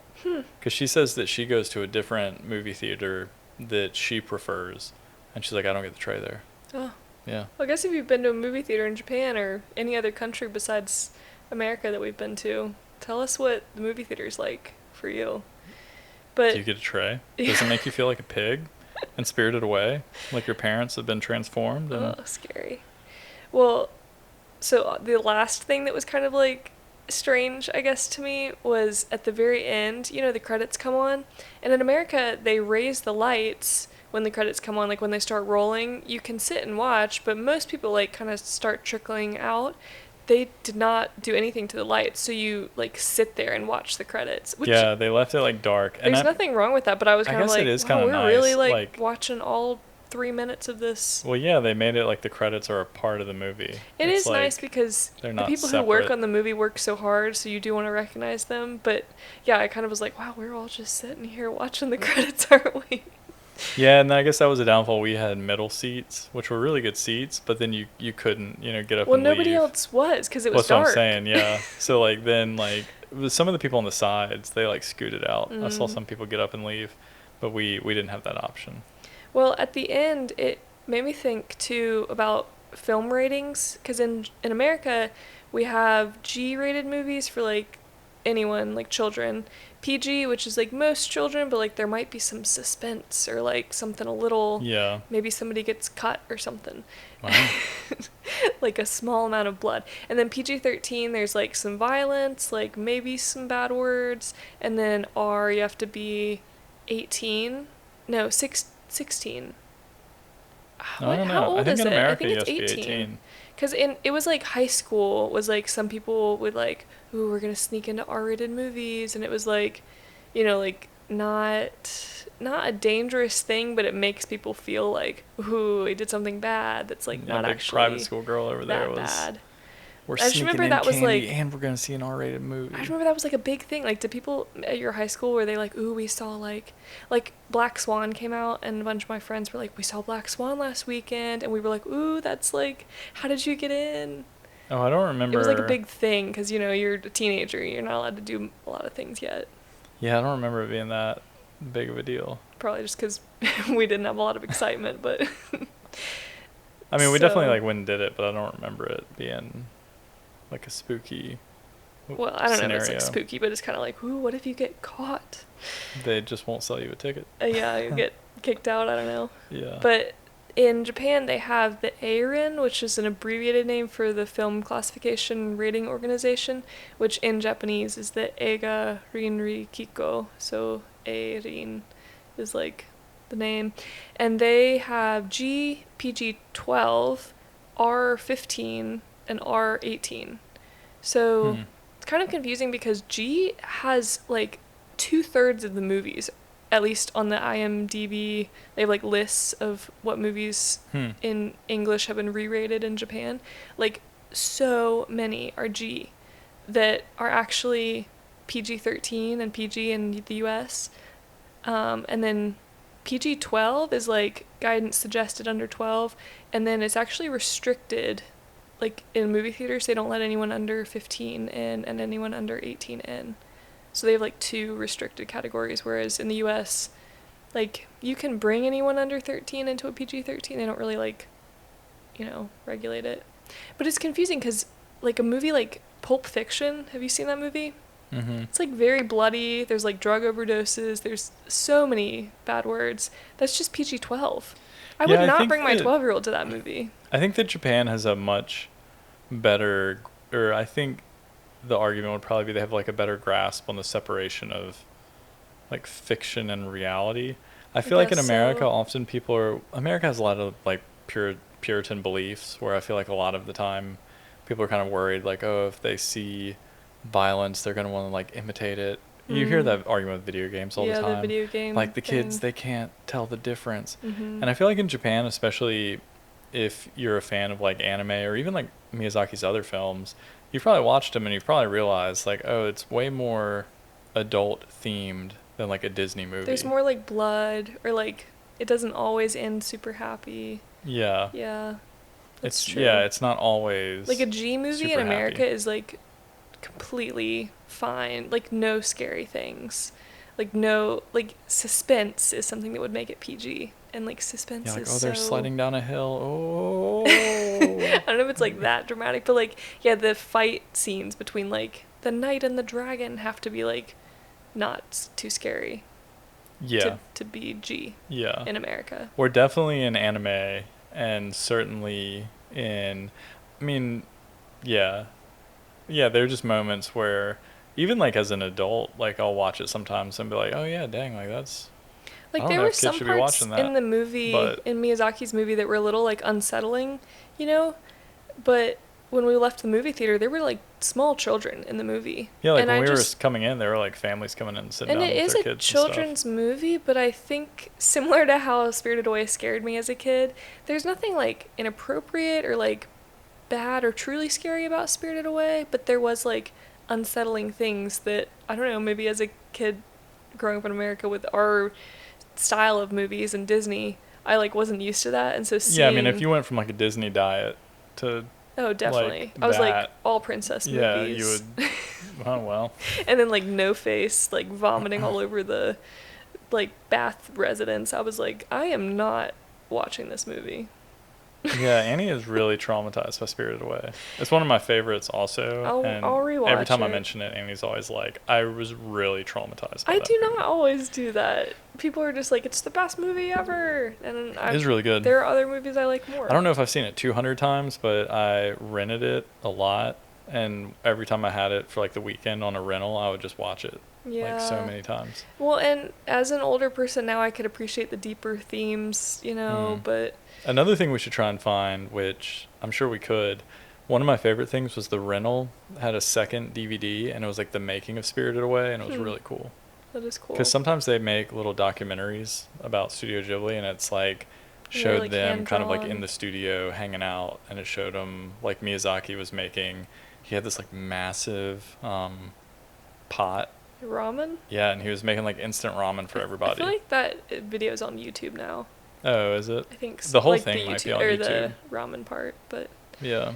Because she says that she goes to a different movie theater that she prefers. And she's like, I don't get the tray there. Oh. Yeah. Well, I guess if you've been to a movie theater in Japan or any other country besides America that we've been to, tell us what the movie theater's like for you. But Do you get a tray? Does it make you feel like a pig and spirited away? Like your parents have been transformed? And oh, scary. Well, so the last thing that was kind of like strange, I guess, to me was at the very end, you know, the credits come on. And in America, they raise the lights when the credits come on, like when they start rolling. You can sit and watch, but most people like kind of start trickling out. They did not do anything to the lights, so you like sit there and watch the credits. Which yeah, they left it like dark. And there's nothing wrong with that, but I was I kind of guess like, it is wow, kinda we're nice, really like like- watching all 3 minutes of this. Well, yeah, they made it like the credits are a part of the movie. It It's is nice like because they're the not people who work separate. on the movie work so hard, so you do want to recognize them. But yeah, I kind of was like, wow, we're all just sitting here watching the credits, aren't we? Yeah, and I guess that was a downfall. We had middle seats, which were really good seats, but then you couldn't, get up Well, and nobody leave. else was because it was That's what dark. I'm saying, yeah. So, like, then, like, with some of the people on the sides, they, like, scooted out. I saw Mm. some people get up and leave, but we didn't have that option. Well, at the end, it made me think too about film ratings because in America we have G-rated movies for like anyone, like children, PG, which is like most children, but like there might be some suspense or like something a little, Yeah. maybe somebody gets cut or something. Wow. Like a small amount of blood. And then PG-13, there's like some violence, like maybe some bad words, and then R, you have to be 18. No, 16. I don't know. How old I think is in it? America I think you it's have to be 18. Because it was like high school was like some people would like, ooh, we're gonna sneak into R-rated movies, and it was like, like not a dangerous thing, but it makes people feel like, ooh, we did something bad. That's like Yeah, not big actually private school girl over there that was. bad. We're I just sneaking remember in that was, candy like- and we're gonna see an R-rated movie. I just remember that was like a big thing. Like, did people at your high school were they like, ooh, we saw like Black Swan came out, and a bunch of my friends were like, we saw Black Swan last weekend, and we were like, ooh, that's like, how did you get in? Oh, I don't remember. It was like a big thing because you're a teenager, you're not allowed to do a lot of things yet. Yeah, I don't remember it being that big of a deal. Probably just because we didn't have a lot of excitement, but I mean, we definitely So- like went and did it, but I don't remember it being like a spooky Well, I don't know if it's like scenario. spooky, but it's kind of like, ooh, what if you get caught? They just won't sell you a ticket. Yeah, you get kicked out. I don't know. Yeah. But in Japan, they have the Heron, which is an abbreviated name for the film classification rating organization, which in Japanese is the Eiga Rinri Kiko. So Eirin is like the name. And they have G, PG-12, R-15, and R-18. So it's kind of confusing because G has like 2/3 of the movies, at least on the IMDb. They have like lists of what movies in English have been re-rated in Japan. Like, so many are G that are actually PG-13 and PG in the US. And then PG-12 is like guidance suggested under 12, and then it's actually restricted. Like, in movie theaters, they don't let anyone under 15 in and anyone under 18 in. So they have, like, 2 restricted categories, whereas in the U.S., like, you can bring anyone under 13 into a PG-13. They don't really, like, regulate it. But it's confusing because, like, a movie like Pulp Fiction, have you seen that movie? Mm-hmm. It's, like, very bloody. There's, like, drug overdoses. There's so many bad words. That's just PG-12. I would not bring my 12-year-old to that movie. I think that Japan has a much better, or I think the argument would probably be they have like a better grasp on the separation of like fiction and reality. I feel like in America, often America has a lot of like Puritan beliefs where I feel like a lot of the time people are kind of worried like, oh, if they see violence, they're going to want to like imitate it. You hear that argument with video games all the time. Yeah, the video game like the kids, they can't tell the difference. Mm-hmm. And I feel like in Japan, especially if you're a fan of like anime or even like Miyazaki's other films, you've probably watched them and you've probably realized like, oh, it's way more adult themed than like a Disney movie. There's more like blood, or like it doesn't always end super happy. Yeah. Yeah. It's true. Yeah, it's not always like a G movie in America happy. Is like completely fine, like no scary things, like no, like suspense is something that would make it PG, and like suspense yeah, like, is they're sliding down a hill. Oh. I don't know if it's like that dramatic, but like, yeah, the fight scenes between like the knight and the dragon have to be like not too scary. Yeah. To be G. Yeah. In America. We're definitely in anime, and certainly in, I mean, yeah. Yeah, there are just moments where, even like as an adult, like I'll watch it sometimes and be like, oh yeah, dang, like that's. Like there were some parts in the movie, in Miyazaki's movie, that were a little like unsettling, but when we left the movie theater, there were like small children in the movie. Yeah, like when we were coming in, there were like families coming in and sitting down with their kids and stuff. And it is a children's movie, but I think similar to how Spirited Away scared me as a kid, there's nothing like inappropriate or like bad or truly scary about Spirited Away, but there was like unsettling things that, I don't know, maybe as a kid growing up in America with our style of movies and Disney, I like wasn't used to that, and so seeing... Yeah, I mean, if you went from like a Disney diet to... Oh, definitely. Like I was like all princess movies. Yeah, you would... Oh, well. And then like No Face, like vomiting all over the like Bath residence. I was like, I am not watching this movie. Yeah, Annie is really traumatized by Spirited Away. It's one of my favorites also. I'll rewatch every time it. I mention it, Annie's always like, I was really traumatized by I that do movie. not always do that. People are just like, it's the best movie ever. And it is really good. There are other movies I like more. I don't know if I've seen it 200 times, but I rented it a lot. And every time I had it for like the weekend on a rental, I would just watch it. Yeah. Like so many times. Well, and as an older person now, I could appreciate the deeper themes, but... Another thing we should try and find, which I'm sure we could, one of my favorite things was the rental had a second DVD, and it was like the making of Spirited Away, and it was really cool. That is cool. Because sometimes they make little documentaries about Studio Ghibli, and it's like showed like them kind of like in the studio hanging out, and it showed them like Miyazaki was making. He had this like massive pot. Ramen? Yeah, and he was making like instant ramen for everybody. I feel like that video is on YouTube now. Oh, is it? I think so. The whole like thing the might be on YouTube. Or the ramen part, but... Yeah.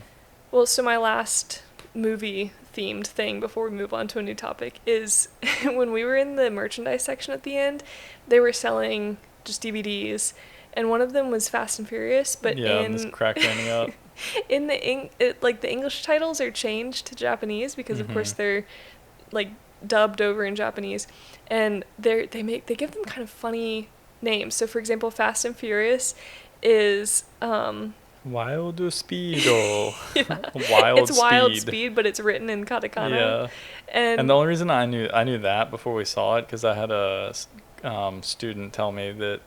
Well, so my last movie-themed thing before we move on to a new topic is when we were in the merchandise section at the end, they were selling just DVDs, and one of them was Fast and Furious, but and this crack ending up. In the the English titles are changed to Japanese because of course they're like dubbed over in Japanese, and they give them kind of funny names. So for example, Fast and Furious is Wild Speedo. It's Wild Speed, but it's written in katakana. Yeah. And the only reason I knew that before we saw it, because I had a student tell me that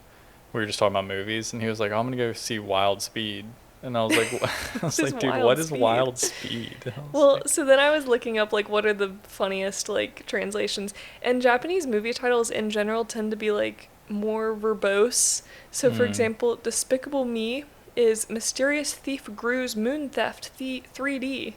we were just talking about movies, and he was like, "Oh, I'm gonna go see Wild Speed," and I was like, "Dude, what is Wild Speed?" Well, so then I was looking up like what are the funniest like translations, and Japanese movie titles in general tend to be like more verbose. So for example, Despicable Me is Mysterious Thief Gru's Moon Theft 3D.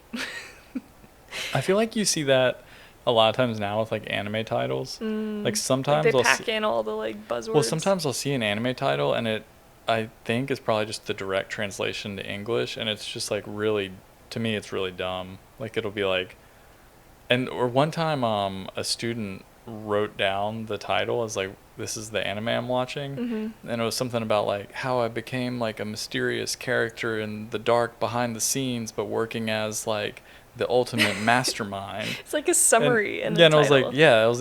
I feel like you see that a lot of times now with like anime titles. Like sometimes like they pack in all the like buzzwords. Well, sometimes I'll see an anime title and I think it's probably just the direct translation to English, and it's just like really, to me it's really dumb. Like it'll be like, or one time a student wrote down the title as like, this is the anime I'm watching, and it was something about like how I became like a mysterious character in the dark behind the scenes, but working as like the ultimate mastermind. It's like a summary in the and title. I was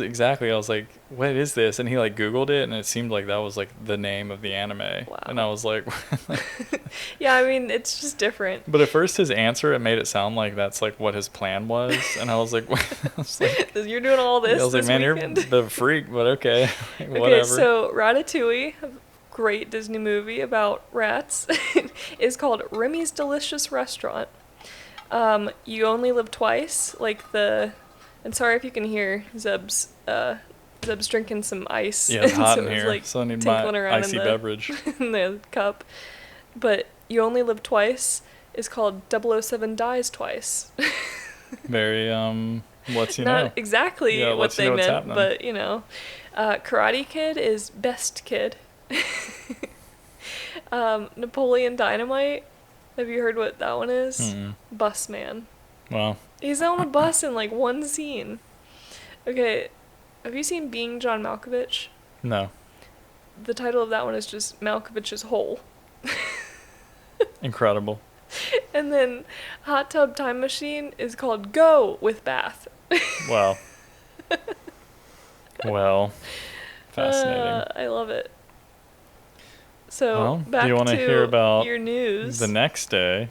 like, I was like, what is this? And he like Googled it, and it seemed like that was like the name of the anime. Wow. And I was like, yeah, I mean, it's just different. But at first his answer, it made it sound like that's like what his plan was, and I was like, you're doing all this. I was like, man, weekend? You're the freak, but okay, whatever. Okay, so Ratatouille, a great Disney movie about rats, is called Remy's Delicious Restaurant. You Only Live Twice, and sorry if you can hear Zeb's drinking some ice. Yeah, it's hot so in here, like so I need my icy beverage. In the cup. But You Only Live Twice is called 007 Dies Twice. Very, lets you Not know. exactly what they meant, but, Karate Kid is Best Kid. Napoleon Dynamite, have you heard what that one is? Mm-mm. Bus Man. Wow. He's on a bus in like one scene. Okay, have you seen Being John Malkovich? No. The title of that one is just Malkovich's Hole. Incredible. And then Hot Tub Time Machine is called Go with Bath. Wow. Well, fascinating. I love it. So, back do you want to hear about your news? The next day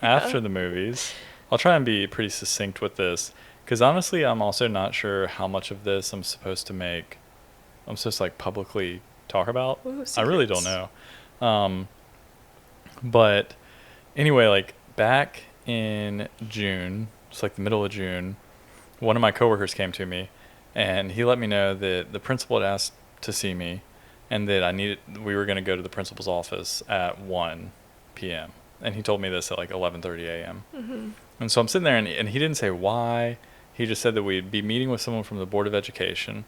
after the movies? I'll try and be pretty succinct with this, because honestly, I'm also not sure how much of this I'm supposed to like publicly talk about. Ooh, I really don't know. But anyway, like back in June, it's like the middle of June, one of my coworkers came to me, and he let me know that the principal had asked to see me, and that we were going to go to the principal's office at 1 p.m. And he told me this at like 11:30 a.m. Mm-hmm. And so I'm sitting there, and he didn't say why. He just said that we'd be meeting with someone from the Board of Education.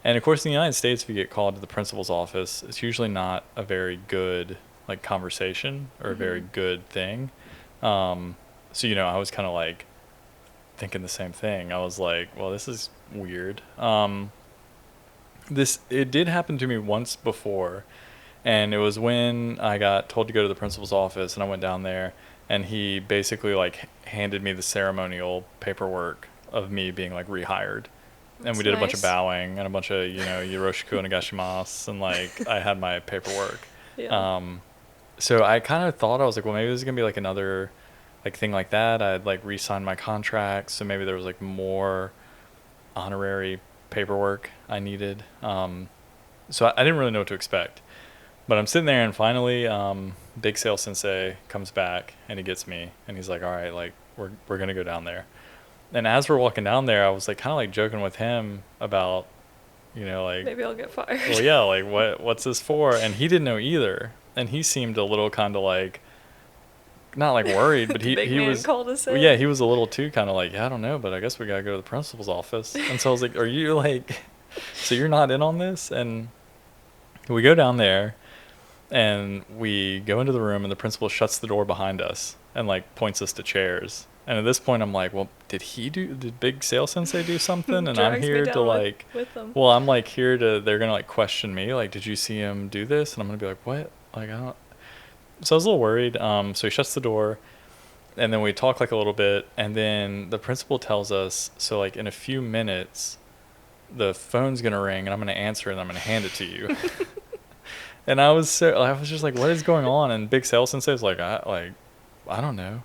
And of course, in the United States, if you get called to the principal's office, it's usually not a very good like conversation or a very good thing. So, I was kind of like thinking the same thing. I was like, well, this is weird. It did happen to me once before, and it was when I got told to go to the principal's office, and I went down there, and he basically like handed me the ceremonial paperwork of me being like rehired. And we did a bunch of bowing and a bunch of, yoroshiku and onegaishimasu, and like I had my paperwork. Yeah. So I kind of thought, I was like, well, maybe this is going to be like another like thing like that. I had like re-signed my contract, so maybe there was like more honorary paperwork I needed. So I didn't really know what to expect. But I'm sitting there, and finally Big Sale Sensei comes back, and he gets me, and he's like, all right, like we're going to go down there. And as we're walking down there, I was like kind of like joking with him about, like maybe I'll get fired. Well, yeah, like what's this for? And he didn't know either. And he seemed a little kind of like, not like worried, but he was called us in. Yeah, he was a little too kind of like, I don't know, but I guess we gotta go to the principal's office. And so I was like, are you like, so you're not in on this? And we go down there, and we go into the room, and the principal shuts the door behind us and like points us to chairs. And at this point, I'm like, well, did Big Sail Sensei do something? And I'm Drags me here to down like, with them. well, I'm like here to, they're going to like question me. Like, did you see him do this? And I'm going to be like, what? Like, I don't. So I was a little worried. So he shuts the door and then we talk like a little bit. And then the principal tells us, so like in a few minutes, the phone's going to ring and I'm going to answer and I'm going to hand it to you. And I was just like, what is going on? And Big Sail Sensei was like, I don't know.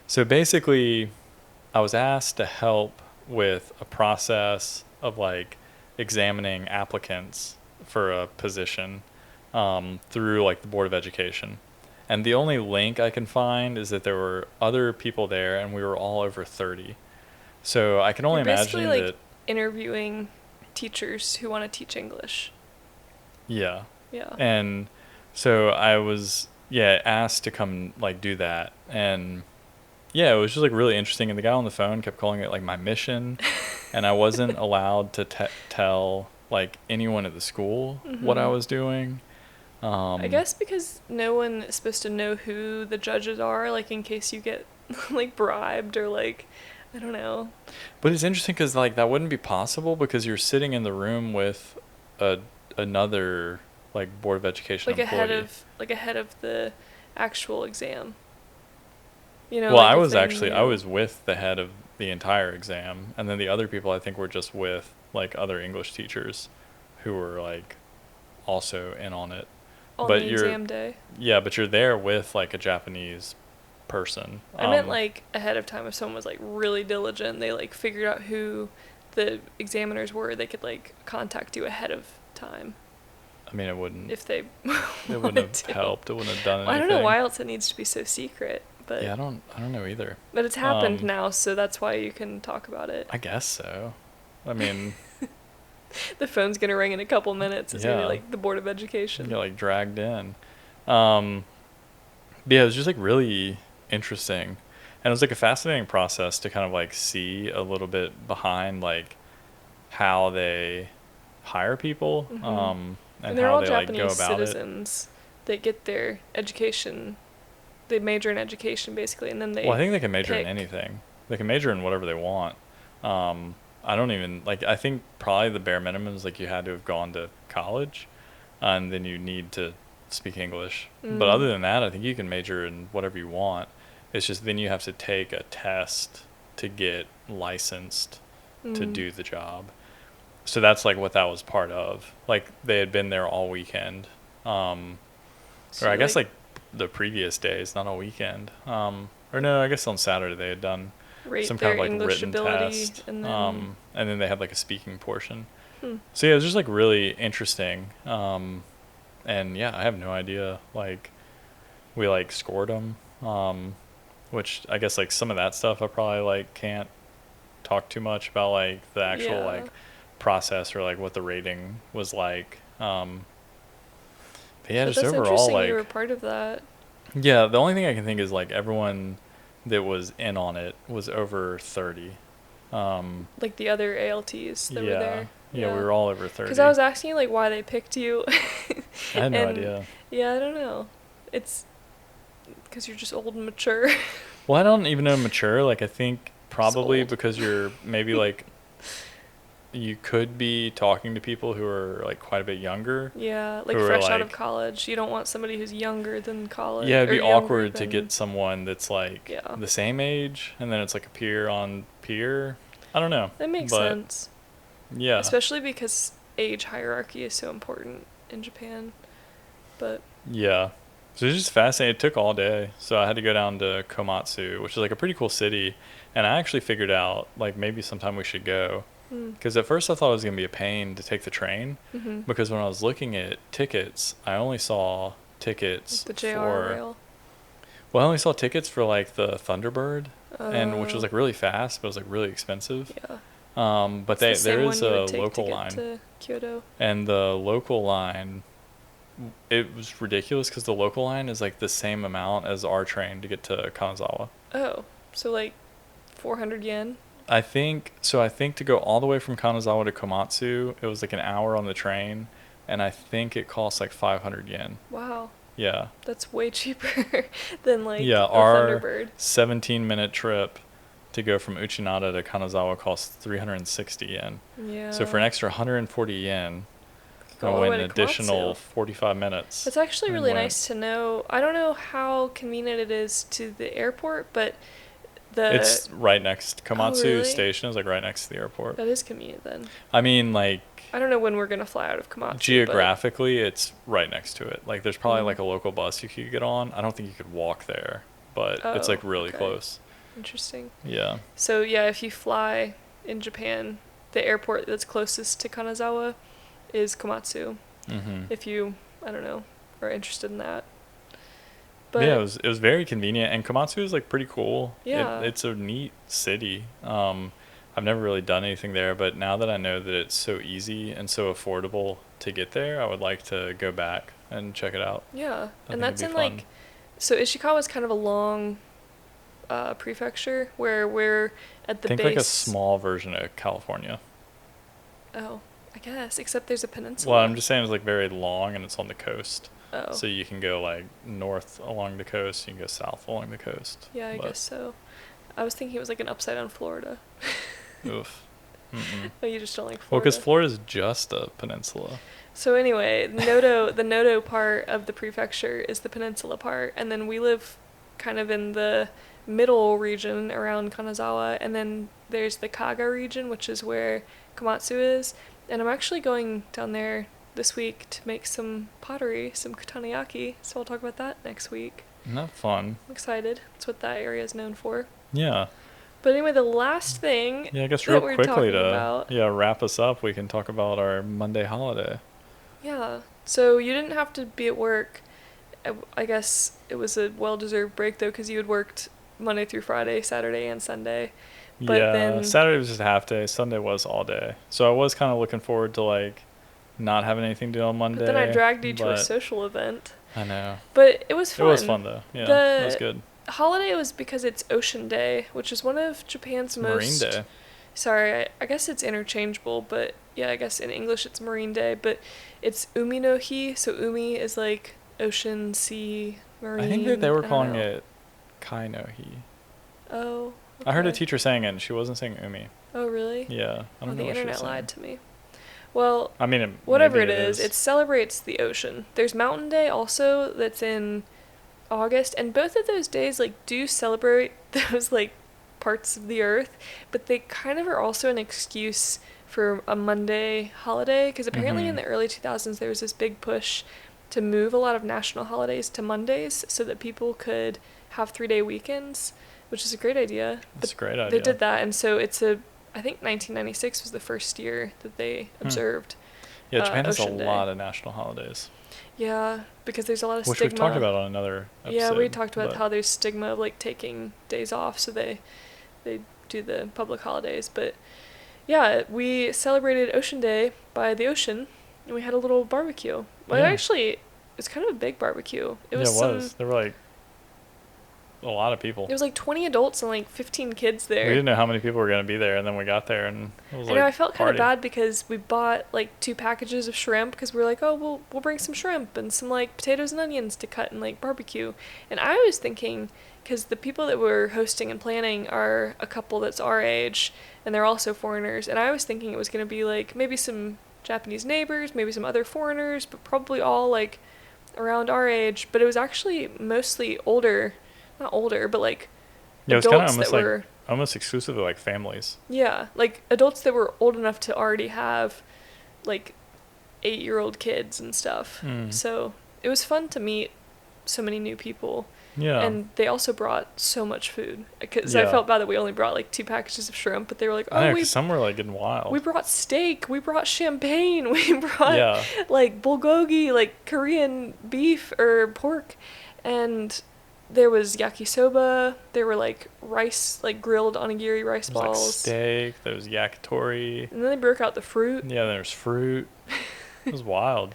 So basically, I was asked to help with a process of like examining applicants for a position through like the Board of Education. And the only link I can find is that there were other people there and we were all over 30. So I can only imagine basically, like, that. Interviewing teachers who want to teach English. Yeah. Yeah. And so I was, asked to come like do that. And yeah, it was just like really interesting. And the guy on the phone kept calling it like my mission. And I wasn't allowed to tell like anyone at the school what I was doing. I guess because no one is supposed to know who the judges are, like in case you get like bribed or like, I don't know. But it's interesting because like that wouldn't be possible because you're sitting in the room with another like Board of Education like employee. ahead of the actual exam. You know. Well, like I was with the head of the entire exam, and then the other people I think were just with like other English teachers who were like also in on it. On but the you're exam day. Yeah, but you're there with like a Japanese person. I meant like ahead of time. If someone was like really diligent, they like figured out who the examiners were, they could like contact you ahead of time. I mean, it wouldn't. If they. It wouldn't have helped. It wouldn't have done anything. I don't know why else it needs to be so secret, but. Yeah, I don't know either. But it's happened now, so that's why you can talk about it. I guess so. I mean. The phone's gonna ring in a couple minutes. It's gonna be like the Board of Education. You're like dragged in. Yeah, it was just like really interesting, and it was like a fascinating process to kind of like see a little bit behind like how they hire people, and they're how all they Japanese like go about citizens. They get their education. They major in education basically, and then they. Well, I think they can major in pick. anything. They can major in whatever they want. I don't even like. I think probably the bare minimum is like you had to have gone to college, and then you need to speak English. But other than that, I think you can major in whatever you want. It's just then you have to take a test to get licensed to do the job. So that's like what that was part of. Like they had been there all weekend, or I guess like the previous days, not all weekend. Or no, I guess on Saturday they had done some kind of like English written ability, test, and then they had like a speaking portion. So yeah, it was just like really interesting. And yeah, I have no idea. Like we like scored them, which I guess like some of that stuff I probably like can't talk too much about, like the actual like process or like what the rating was like. But yeah, but just that's overall like you were part of that. Yeah, the only thing I can think is like everyone that was in on it was over 30. Like the other ALTs that were there. Yeah, we were all over 30. Because I was asking like why they picked you. I had no idea. Yeah, I don't know. It's because you're just old and mature. Well, I don't even know mature. Like I think probably because you're maybe like you could be talking to people who are like quite a bit younger. Yeah, like fresh out of college. You don't want somebody who's younger than college. Yeah, it'd be awkward to get someone that's like the same age, and then it's like a peer on peer. I don't know. That makes sense. Yeah. Especially because age hierarchy is so important in Japan. But yeah. So it was just fascinating. It took all day. So I had to go down to Komatsu, which is like a pretty cool city. And I actually figured out like maybe sometime we should go. Because at first I thought it was going to be a pain to take the train. Because when I was looking at tickets, I only saw tickets the JR rail. Well, I only saw tickets for like the Thunderbird, and which was like really fast, but it was like really expensive. Yeah. But there is a local line. To Kyoto. And the local line, it was ridiculous because the local line is like the same amount as our train to get to Kanazawa. Oh, so like 400 yen? I think to go all the way from Kanazawa to Komatsu, it was like an hour on the train, and I think it cost like 500 yen. Wow. Yeah. That's way cheaper than like Yeah, a our Thunderbird. 17-minute trip to go from Uchinada to Kanazawa costs 360 yen. Yeah. So for an extra 140 yen, Go I all the went way an to additional Komatsu. 45 minutes. It's actually and really went- nice to know. I don't know how convenient it is to the airport, but It's right next. Komatsu really? Station is like right next to the airport. that is convenient then. I mean, like I don't know when we're gonna fly out of Komatsu. geographically, it's right next to it. Like there's probably Mm. like a local bus you could get on. I don't think you could walk there, but it's Oh, like really okay. close. But interesting. Yeah. So yeah, if you fly in Japan, the airport that's closest to Kanazawa is Komatsu. Mm-hmm. If you, I don't know, are interested in that. But Yeah, it was very convenient, and Komatsu is like pretty cool. Yeah. It's a neat city. I've never really done anything there, but now that I know that it's so easy and so affordable to get there, I would like to go back and check it out. yeah, I and think that's it'd in be fun. like, so Ishikawa is kind of a long prefecture where we're at the Think base. like a small version of California. Oh, I guess, except there's a peninsula. Well, I'm just saying it's like very long and it's on the coast. Oh. So you can go like north along the coast, you can go south along the coast. Yeah, I But, guess so. I was thinking it was like an upside down Florida. Oof. Mm-mm. Oh, you just don't like Well, Florida. because Florida's just a peninsula. So anyway, the Noto part of the prefecture is the peninsula part, and then we live kind of in the middle region around Kanazawa, and then there's the Kaga region, which is where Komatsu is. And I'm actually going down there this week to make some pottery, some kutanayaki, so I'll talk about that next week. Isn't that fun? I'm excited. That's what that area is known for. Yeah. But anyway, the last thing Yeah, I guess that real we're quickly talking to about. wrap us up, we can talk about our Monday holiday. Yeah. So you didn't have to be at work. I guess it was a well-deserved break, though, because you had worked Monday through Friday, Saturday, and Sunday. But yeah, then- Saturday was just a half day. Sunday was all day. So I was kind of looking forward to like not having anything to do on Monday. But then I dragged you to a but- social event. I know. But it was fun. It was fun though. Yeah, it was good. Holiday was because it's Ocean Day, which is one of Japan's It's Marine most... Day. Sorry, I guess it's interchangeable, but yeah, I guess in English it's Marine Day, but it's Umi no Hi, so Umi is like ocean, sea, marine. I think that they were don't calling know. it Kai no Hi. Oh. I heard a okay. teacher saying it, and she wasn't saying Umi. Oh, really? Yeah, I don't know the what she internet was lied saying. to me. Well, I mean, whatever maybe it is, it celebrates the ocean. There's Mountain Day also that's in August, and both of those days like do celebrate those like parts of the earth, but they kind of are also an excuse for a Monday holiday, because apparently in Mhm. the early 2000s there was this big push to move a lot of national holidays to Mondays so that people could have 3-day weekends, which is a great idea. That's a great idea. They did that, and so I think 1996 was the first year that they observed. Yeah, Japan has a Ocean Day. lot of national holidays, Yeah, because there's a lot of which stigma. we've talked about on another episode. Yeah, we talked about but- how there's stigma of like taking days off, so they do the public holidays. But yeah, we celebrated Ocean Day by the ocean, and we had a little barbecue. Well, Yeah. actually, it was kind of a big barbecue. It was Yeah, it was. There were like a lot of people. It was like 20 adults and like 15 kids there. We didn't know how many people were going to be there, and then we got there, and it was I like know, I felt kind of party. bad because we bought like 2 packages of shrimp because we were like, oh, we'll bring some shrimp and some like potatoes and onions to cut and like barbecue. And I was thinking, because the people that were hosting and planning are a couple that's our age, and they're also foreigners, and I was thinking it was going to be like maybe some Japanese neighbors, maybe some other foreigners, but probably all like around our age. But it was actually mostly older, not older, but like Yeah, it was kind of adults almost that like were... almost exclusively like families. Yeah, like adults that were old enough to already have like 8-year-old kids and stuff. Mm. So it was fun to meet so many new people. Yeah. And they also brought so much food. Because I Yeah. felt bad that we only brought like 2 packages of shrimp, but they were like, I know, oh, 'cause some were like getting wild. we brought steak, we brought champagne, we brought Yeah. like bulgogi, like Korean beef or pork, and there was yakisoba. There were like rice, like grilled onigiri rice There was like balls. steak. There was yakitori. And then they broke out the fruit. Yeah, there's fruit. It was wild.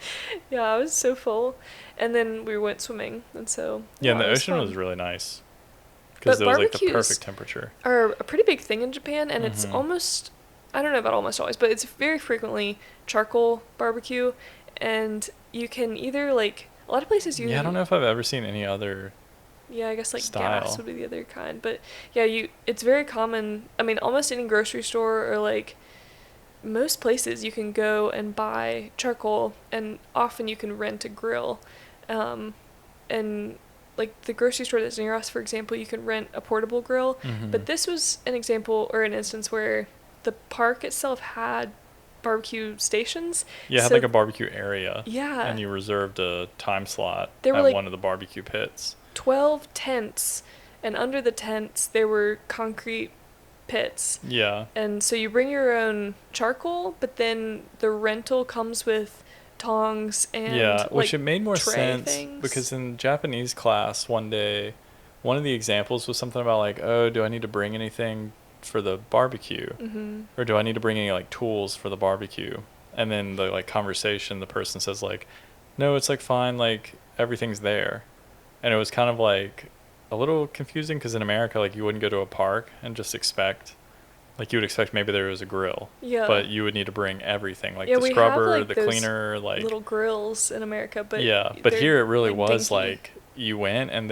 Yeah, I was so full. And then we went swimming, and so Yeah, and it the ocean fun. was really nice. But Because it was like the barbecues perfect temperature. are a pretty big thing in Japan, and it's Mhm. almost, I don't know about almost always, but it's very frequently charcoal barbecue, and you can either like A lot of places use. Yeah, I don't know if I've ever seen any other. Yeah, I guess like style. gas would be the other kind, but yeah, it's very common. I mean, almost any grocery store or like most places you can go and buy charcoal, and often you can rent a grill, and like the grocery store that's near us, for example, you can rent a portable grill. Mm-hmm. But this was an example or an instance where the park itself had barbecue stations. Yeah, it had so like a barbecue area. Yeah. And you reserved a time slot There were, at like, one of the barbecue pits. 12 tents, and under the tents there were concrete pits. Yeah. And so you bring your own charcoal, but then the rental comes with tongs and Yeah, which like, it made more tray sense things. because in Japanese class one day, one of the examples was something about like, oh, do I need to bring anything for the barbecue? Mm-hmm. Or do I need to bring any like tools for the barbecue? And then the like conversation, the person says like, no, it's like fine, like everything's there. And it was kind of like a little confusing because in America, like you wouldn't go to a park and just expect, like you would expect maybe there was a grill. Yeah. But you would need to bring everything, like Yeah, the we have, scrubber, like, the those cleaner, like little grills in America, but yeah. But they're, here it really like, was dinky. like you went and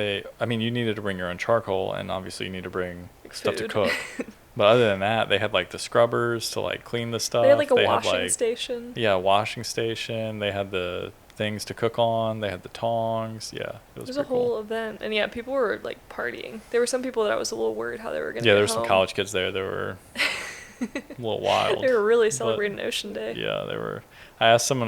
you needed to bring your own charcoal and obviously you need to bring Like stuff to food. cook. But other than that, they had like the scrubbers to like clean the stuff. They had like a They washing had, like, station. Yeah, washing station. They had the things to cook on. They had the tongs. Yeah, it was It was a pretty whole cool. event, and yeah, people were like partying. There were some people that I was a little worried how they were gonna. Yeah, get there were some home. college kids there that were a little wild. They were really but, celebrating Ocean Day. Yeah, they were. I asked in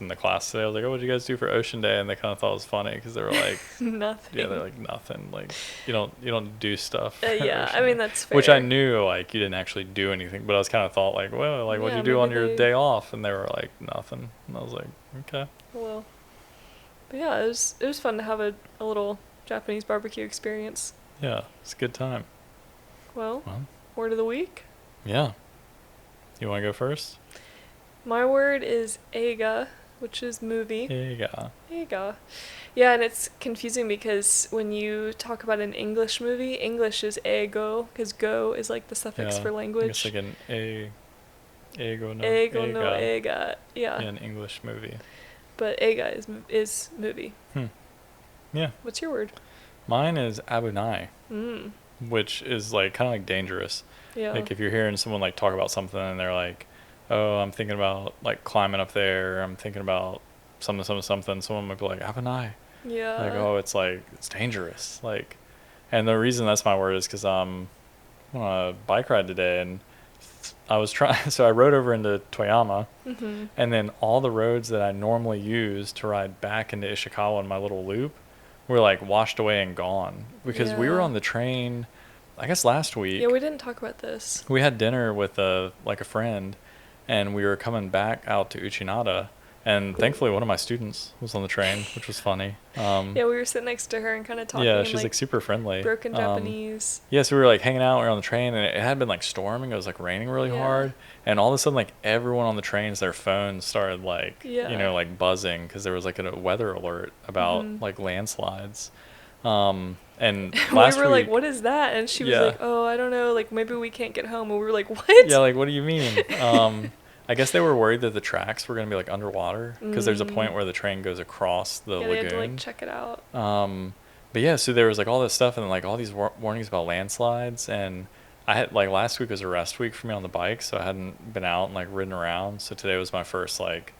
the class today, I was like, oh, what did you guys do for Ocean Day? And they kind of thought it was funny because they were like, Nothing. yeah, they're like nothing. Like you don't do stuff. for Yeah, I Ocean mean Day. that's fair. Which I knew like you didn't actually do anything, but I was kind of thought like, well, like what'd Yeah, you do on maybe your they- day off? And they were like nothing. And I was like, okay. Well, but yeah, it was fun to have a little Japanese barbecue experience. Yeah, it's a good time. Well, Well, word of the week. yeah. You want to go first? My word is eiga, which is movie. Yeah. Eiga. Yeah, and it's confusing because when you talk about an English movie, English is eigo, because go is like the suffix Yeah, for I language. guess like an eigo no Eigo no eiga eiga. Yeah. in an English movie. But eiga is movie. Yeah. What's your word? Mine is abunai, Mm. which is like kind of like dangerous. Yeah. Like if you're hearing someone like talk about something and they're like, oh, I'm thinking about like climbing up there. I'm thinking about something. Someone might be like, abunai. Yeah. Like, oh, it's dangerous. Like, and the reason that's my word is because I'm on a bike ride today and I was trying, so I rode over into Toyama Mm-hmm. and then all the roads that I normally use to ride back into Ishikawa in my little loop were like washed away and gone because we were Yeah. on the train, I guess last week. Yeah, we didn't talk about this. We had dinner with a friend and we were coming back out to Uchinada and thankfully one of my students was on the train, which was funny. Yeah, we were sitting next to her and kind of talking. Yeah, in, she's like super friendly. broken Japanese. Yeah, so we were like hanging out, we were on the train, and it had been like storming. It was like raining really Yeah. hard, and all of a sudden, like everyone on the trains, their phones started like Yeah. like buzzing because there was like a weather alert about Mhm. like landslides. And We last were like, week, "What is that?" And she was Yeah. like, "Oh, I don't know. Like maybe we can't get home." And we were like, "What?" yeah, like what do you mean? I guess they were worried that the tracks were gonna be like underwater because there's a point where the train goes across the Yeah, they lagoon. had to like check it out. But yeah, so there was like all this stuff and then like all these warnings about landslides, and I had like last week was a rest week for me on the bike, so I hadn't been out and like ridden around. So today was my first like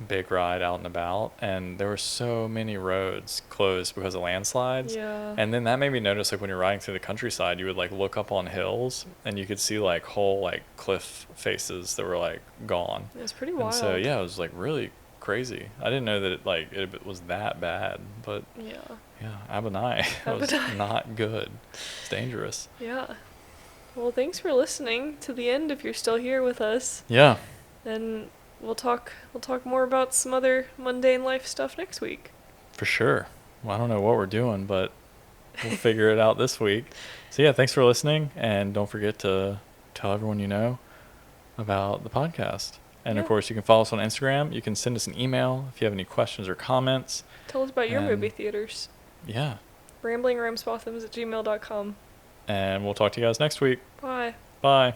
big ride out and about, and there were so many roads closed because of landslides. Yeah. And then that made me notice like when you're riding through the countryside, you would like look up on hills and you could see like whole like cliff faces that were like gone. It was pretty And wild. so yeah, it was like really crazy. I didn't know that it was that bad, but Yeah. yeah, abunai. That was Abunai. not good. It's dangerous. Yeah. Well, thanks for listening to the end if you're still here with us. Yeah, And we'll talk more about some other mundane life stuff next week. for sure. Well, I don't know what we're doing, but we'll figure it out this week. So yeah, thanks for listening, and don't forget to tell everyone you know about the podcast. And of Yeah. course, you can follow us on Instagram. You can send us an email if you have any questions or comments. Tell us about your And- movie theaters. Yeah, ramblingramsbothams@gmail.com. and we'll talk to you guys next week. Bye. Bye.